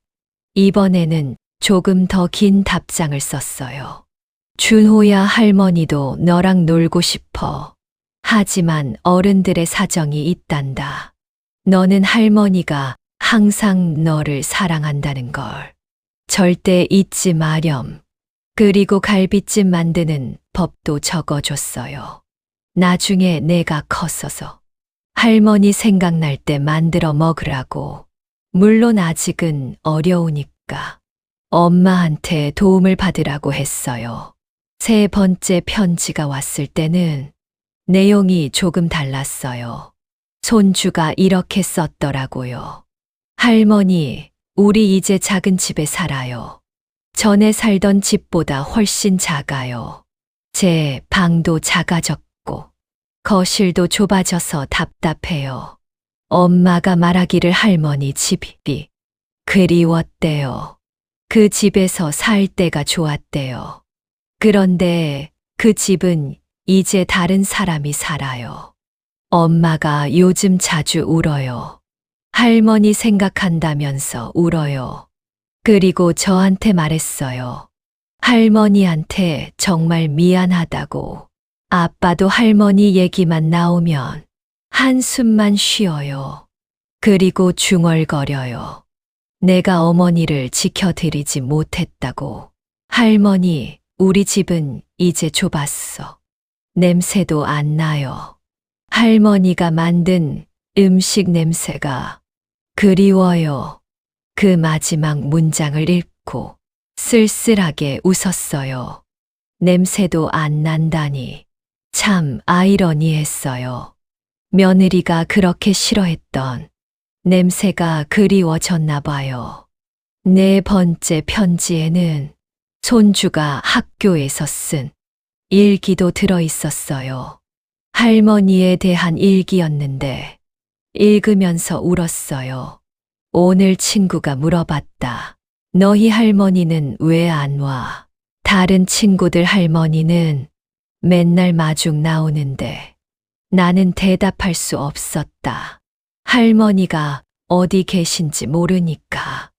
이번에는 조금 더 긴 답장을 썼어요. 준호야, 할머니도 너랑 놀고 싶어. 하지만 어른들의 사정이 있단다. 너는 할머니가 항상 너를 사랑한다는 걸 절대 잊지 마렴. 그리고 갈비찜 만드는 법도 적어줬어요. 나중에 내가 컸어서 할머니 생각날 때 만들어 먹으라고. 물론 아직은 어려우니까 엄마한테 도움을 받으라고 했어요. 3번째 편지가 왔을 때는 내용이 조금 달랐어요. 손주가 이렇게 썼더라고요. 할머니, 우리 이제 작은 집에 살아요. 전에 살던 집보다 훨씬 작아요. 제 방도 작아졌고 거실도 좁아져서 답답해요. 엄마가 말하기를 할머니 집이 그리웠대요. 그 집에서 살 때가 좋았대요. 그런데 그 집은 이제 다른 사람이 살아요. 엄마가 요즘 자주 울어요. 할머니 생각한다면서 울어요. 그리고 저한테 말했어요. 할머니한테 정말 미안하다고. 아빠도 할머니 얘기만 나오면 한숨만 쉬어요. 그리고 중얼거려요. 내가 어머니를 지켜드리지 못했다고. 할머니, 우리 집은 이제 좁았어. 냄새도 안 나요. 할머니가 만든 음식 냄새가 그리워요. 그 마지막 문장을 읽고 쓸쓸하게 웃었어요. 냄새도 안 난다니 참 아이러니했어요. 며느리가 그렇게 싫어했던 냄새가 그리워졌나 봐요. 네 번째 편지에는 손주가 학교에서 쓴 일기도 들어 있었어요. 할머니에 대한 일기였는데 읽으면서 울었어요. 오늘 친구가 물어봤다. 너희 할머니는 왜 안 와? 다른 친구들 할머니는 맨날 마중 나오는데 나는 대답할 수 없었다. 할머니가 어디 계신지 모르니까.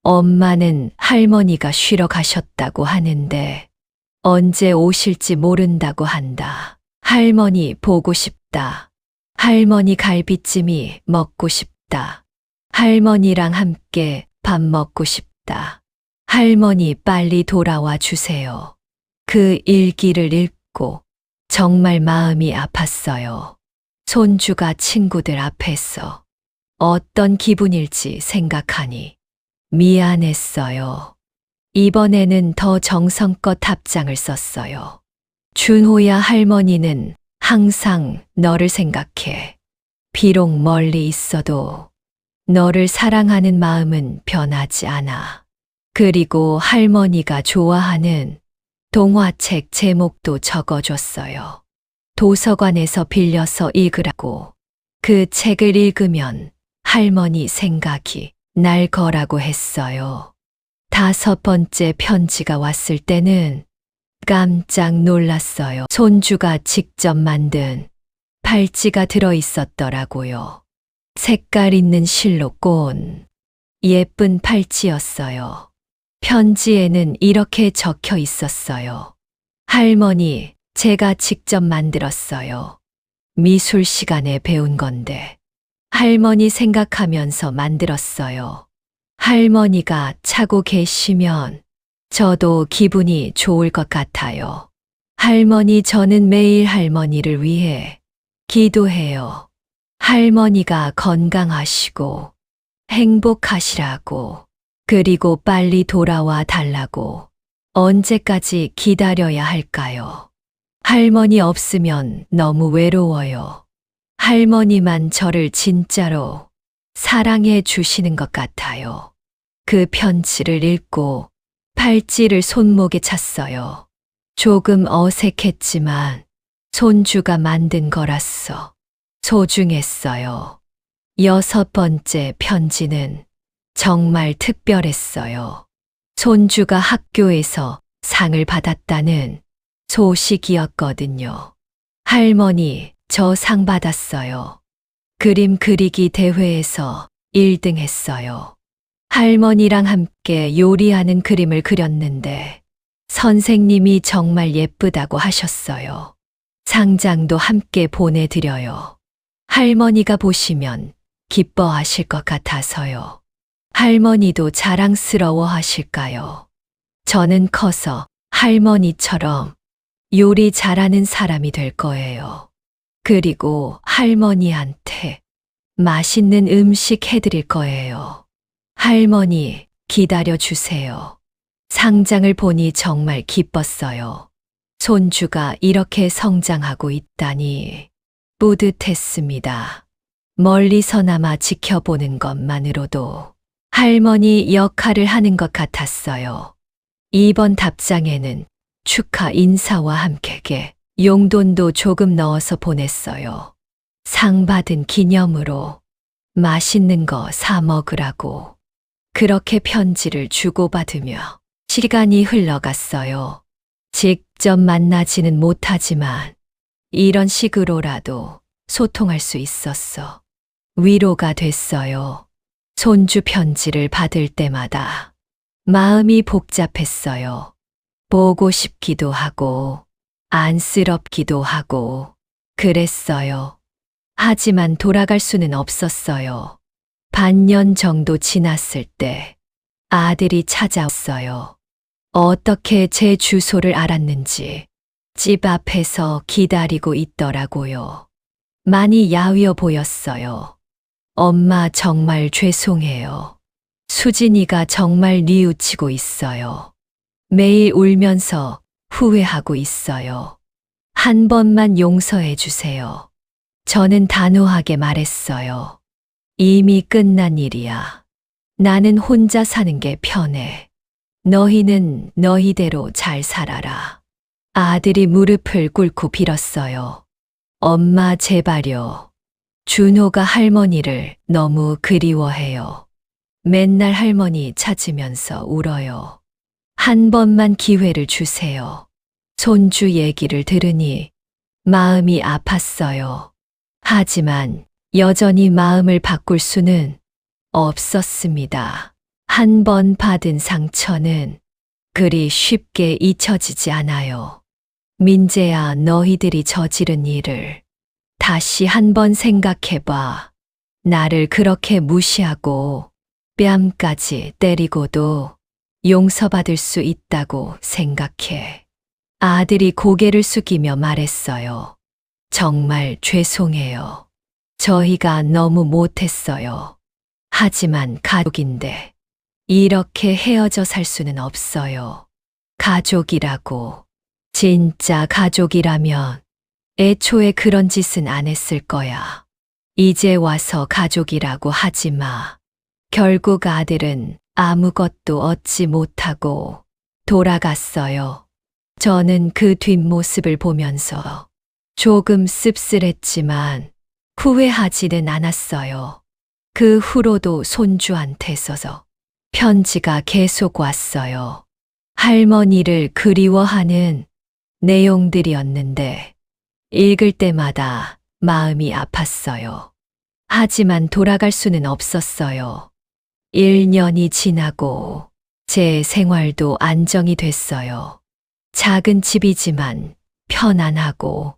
엄마는 할머니가 쉬러 가셨다고 하는데 언제 오실지 모른다고 한다. 할머니 보고 싶다. 할머니 갈비찜이 먹고 싶다. 할머니랑 함께 밥 먹고 싶다. 할머니 빨리 돌아와 주세요. 그 일기를 읽고 정말 마음이 아팠어요. 손주가 친구들 앞에서 어떤 기분일지 생각하니 미안했어요. 이번에는 더 정성껏 답장을 썼어요. 준호야, 할머니는 항상 너를 생각해. 비록 멀리 있어도 너를 사랑하는 마음은 변하지 않아. 그리고 할머니가 좋아하는 동화책 제목도 적어줬어요. 도서관에서 빌려서 읽으라고. 그 책을 읽으면 할머니 생각이 날 거라고 했어요. 5번째 편지가 왔을 때는 깜짝 놀랐어요. 손주가 직접 만든 팔찌가 들어 있었더라고요. 색깔 있는 실로 꼰 예쁜 팔찌였어요. 편지에는 이렇게 적혀 있었어요. 할머니, 제가 직접 만들었어요. 미술 시간에 배운 건데 할머니 생각하면서 만들었어요. 할머니가 차고 계시면 저도 기분이 좋을 것 같아요. 할머니, 저는 매일 할머니를 위해 기도해요. 할머니가 건강하시고 행복하시라고, 그리고 빨리 돌아와 달라고. 언제까지 기다려야 할까요? 할머니 없으면 너무 외로워요. 할머니만 저를 진짜로 사랑해 주시는 것 같아요. 그 편지를 읽고 팔찌를 손목에 찼어요. 조금 어색했지만 손주가 만든 거라서 소중했어요. 6번째 편지는 정말 특별했어요. 손주가 학교에서 상을 받았다는 소식이었거든요. 할머니, 저 상 받았어요. 그림 그리기 대회에서 1등 했어요. 할머니랑 함께 요리하는 그림을 그렸는데 선생님이 정말 예쁘다고 하셨어요. 상장도 함께 보내드려요. 할머니가 보시면 기뻐하실 것 같아서요. 할머니도 자랑스러워 하실까요? 저는 커서 할머니처럼 요리 잘하는 사람이 될 거예요. 그리고 할머니한테 맛있는 음식 해드릴 거예요. 할머니, 기다려 주세요. 상장을 보니 정말 기뻤어요. 손주가 이렇게 성장하고 있다니 뿌듯했습니다. 멀리서나마 지켜보는 것만으로도 할머니 역할을 하는 것 같았어요. 이번 답장에는 축하 인사와 함께 용돈도 조금 넣어서 보냈어요. 상 받은 기념으로 맛있는 거 사 먹으라고. 그렇게 편지를 주고받으며 시간이 흘러갔어요. 직접 만나지는 못하지만 이런 식으로라도 소통할 수 있었어. 위로가 됐어요. 손주 편지를 받을 때마다 마음이 복잡했어요. 보고 싶기도 하고 안쓰럽기도 하고 그랬어요. 하지만 돌아갈 수는 없었어요. 반년 정도 지났을 때 아들이 찾아왔어요. 어떻게 제 주소를 알았는지 집 앞에서 기다리고 있더라고요. 많이 야위어 보였어요. 엄마 정말 죄송해요. 수진이가 정말 뉘우치고 있어요. 매일 울면서 후회하고 있어요. 한 번만 용서해 주세요. 저는 단호하게 말했어요. 이미 끝난 일이야. 나는 혼자 사는 게 편해. 너희는 너희대로 잘 살아라. 아들이 무릎을 꿇고 빌었어요. 엄마 제발요. 준호가 할머니를 너무 그리워해요. 맨날 할머니 찾으면서 울어요. 한 번만 기회를 주세요. 손주 얘기를 들으니 마음이 아팠어요. 하지만 여전히 마음을 바꿀 수는 없었습니다. 한 번 받은 상처는 그리 쉽게 잊혀지지 않아요. 민재야, 너희들이 저지른 일을 다시 한 번 생각해봐. 나를 그렇게 무시하고 뺨까지 때리고도 용서받을 수 있다고 생각해. 아들이 고개를 숙이며 말했어요. 정말 죄송해요. 저희가 너무 못했어요. 하지만 가족인데 이렇게 헤어져 살 수는 없어요. 가족이라고, 진짜 가족이라면 애초에 그런 짓은 안 했을 거야. 이제 와서 가족이라고 하지 마. 결국 아들은 아무것도 얻지 못하고 돌아갔어요. 저는 그 뒷모습을 보면서 조금 씁쓸했지만 후회하지는 않았어요. 그 후로도 손주한테서 편지가 계속 왔어요. 할머니를 그리워하는 내용들이었는데 읽을 때마다 마음이 아팠어요. 하지만 돌아갈 수는 없었어요. 1년이 지나고 제 생활도 안정이 됐어요. 작은 집이지만 편안하고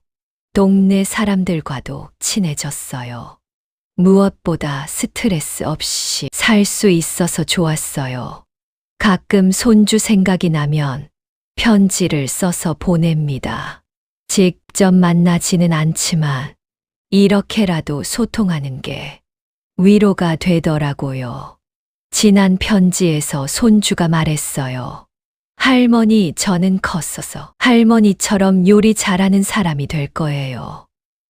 동네 사람들과도 친해졌어요. 무엇보다 스트레스 없이 살 수 있어서 좋았어요. 가끔 손주 생각이 나면 편지를 써서 보냅니다. 직접 만나지는 않지만 이렇게라도 소통하는 게 위로가 되더라고요. 지난 편지에서 손주가 말했어요. 할머니, 저는 컸어서 할머니처럼 요리 잘하는 사람이 될 거예요.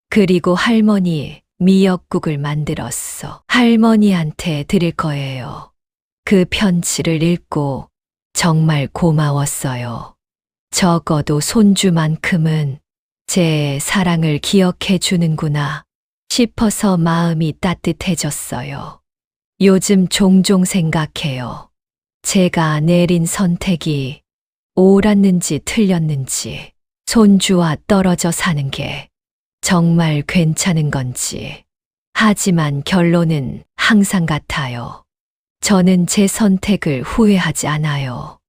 그리고 할머니, 미역국을 만들었어. 할머니한테 드릴 거예요. 그 편지를 읽고 정말 고마웠어요. 적어도 손주만큼은 제 사랑을 기억해 주는구나 싶어서 마음이 따뜻해졌어요. 요즘 종종 생각해요. 제가 내린 선택이 옳았는지 틀렸는지, 손주와 떨어져 사는 게 정말 괜찮은 건지. 하지만 결론은 항상 같아요. 저는 제 선택을 후회하지 않아요.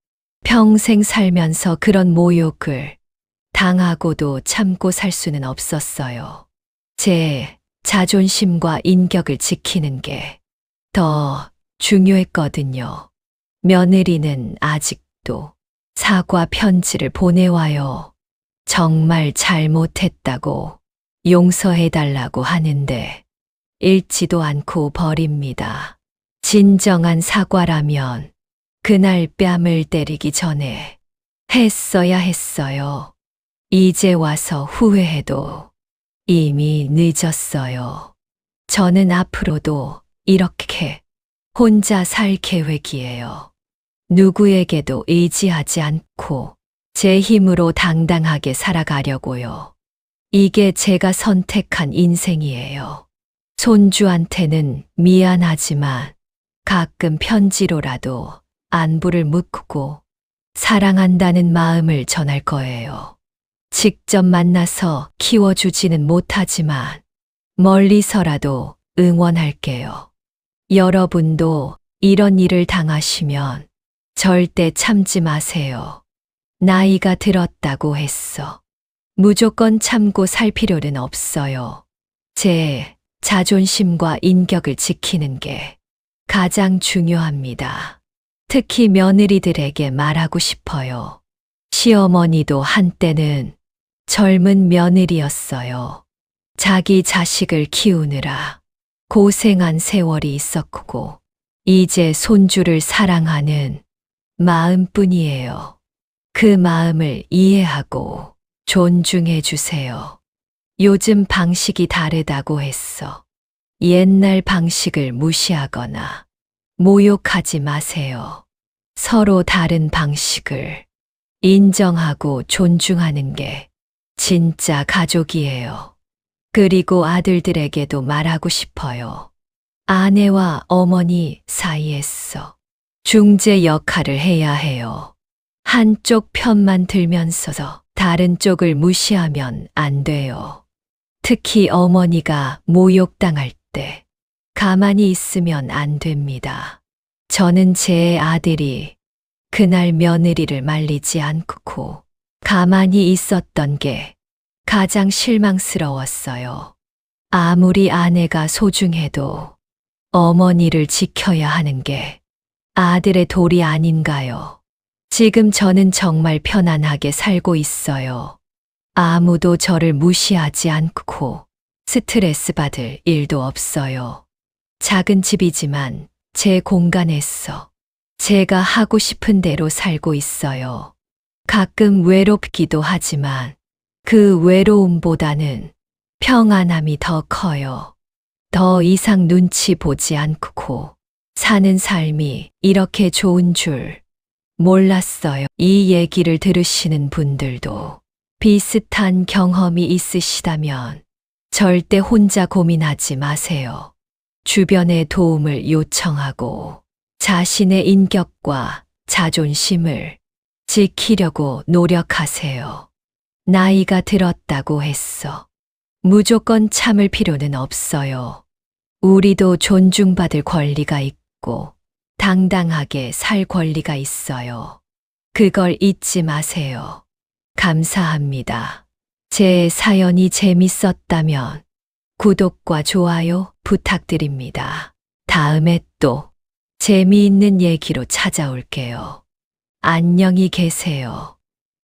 평생 살면서 그런 모욕을 당하고도 참고 살 수는 없었어요. 제 자존심과 인격을 지키는 게 더 중요했거든요. 며느리는 아직도 사과 편지를 보내와요. 정말 잘못했다고 용서해달라고 하는데 읽지도 않고 버립니다. 진정한 사과라면 그날 뺨을 때리기 전에 했어야 했어요. 이제 와서 후회해도 이미 늦었어요. 저는 앞으로도 이렇게 혼자 살 계획이에요. 누구에게도 의지하지 않고 제 힘으로 당당하게 살아가려고요. 이게 제가 선택한 인생이에요. 손주한테는 미안하지만 가끔 편지로라도 안부를 묻고 사랑한다는 마음을 전할 거예요. 직접 만나서 키워주지는 못하지만 멀리서라도 응원할게요. 여러분도 이런 일을 당하시면 절대 참지 마세요. 나이가 들었다고 했어. 무조건 참고 살 필요는 없어요. 제 자존심과 인격을 지키는 게 가장 중요합니다. 특히 며느리들에게 말하고 싶어요. 시어머니도 한때는 젊은 며느리였어요. 자기 자식을 키우느라 고생한 세월이 있었고, 이제 손주를 사랑하는 마음뿐이에요. 그 마음을 이해하고 존중해 주세요. 요즘 방식이 다르다고 했어. 옛날 방식을 무시하거나 모욕하지 마세요. 서로 다른 방식을 인정하고 존중하는 게 진짜 가족이에요. 그리고 아들들에게도 말하고 싶어요. 아내와 어머니 사이에서 중재 역할을 해야 해요. 한쪽 편만 들면서 다른 쪽을 무시하면 안 돼요. 특히 어머니가 모욕당할 때 가만히 있으면 안 됩니다. 저는 제 아들이 그날 며느리를 말리지 않고 가만히 있었던 게 가장 실망스러웠어요. 아무리 아내가 소중해도 어머니를 지켜야 하는 게 아들의 도리 아닌가요? 지금 저는 정말 편안하게 살고 있어요. 아무도 저를 무시하지 않고 스트레스 받을 일도 없어요. 작은 집이지만 제 공간에서 제가 하고 싶은 대로 살고 있어요. 가끔 외롭기도 하지만 그 외로움보다는 평안함이 더 커요. 더 이상 눈치 보지 않고 사는 삶이 이렇게 좋은 줄 몰랐어요. 이 얘기를 들으시는 분들도 비슷한 경험이 있으시다면 절대 혼자 고민하지 마세요. 주변의 도움을 요청하고 자신의 인격과 자존심을 지키려고 노력하세요. 나이가 들었다고 했어 무조건 참을 필요는 없어요. 우리도 존중받을 권리가 있고 당당하게 살 권리가 있어요. 그걸 잊지 마세요. 감사합니다. 제 사연이 재밌었다면 구독과 좋아요 부탁드립니다. 다음에 또 재미있는 얘기로 찾아올게요. 안녕히 계세요.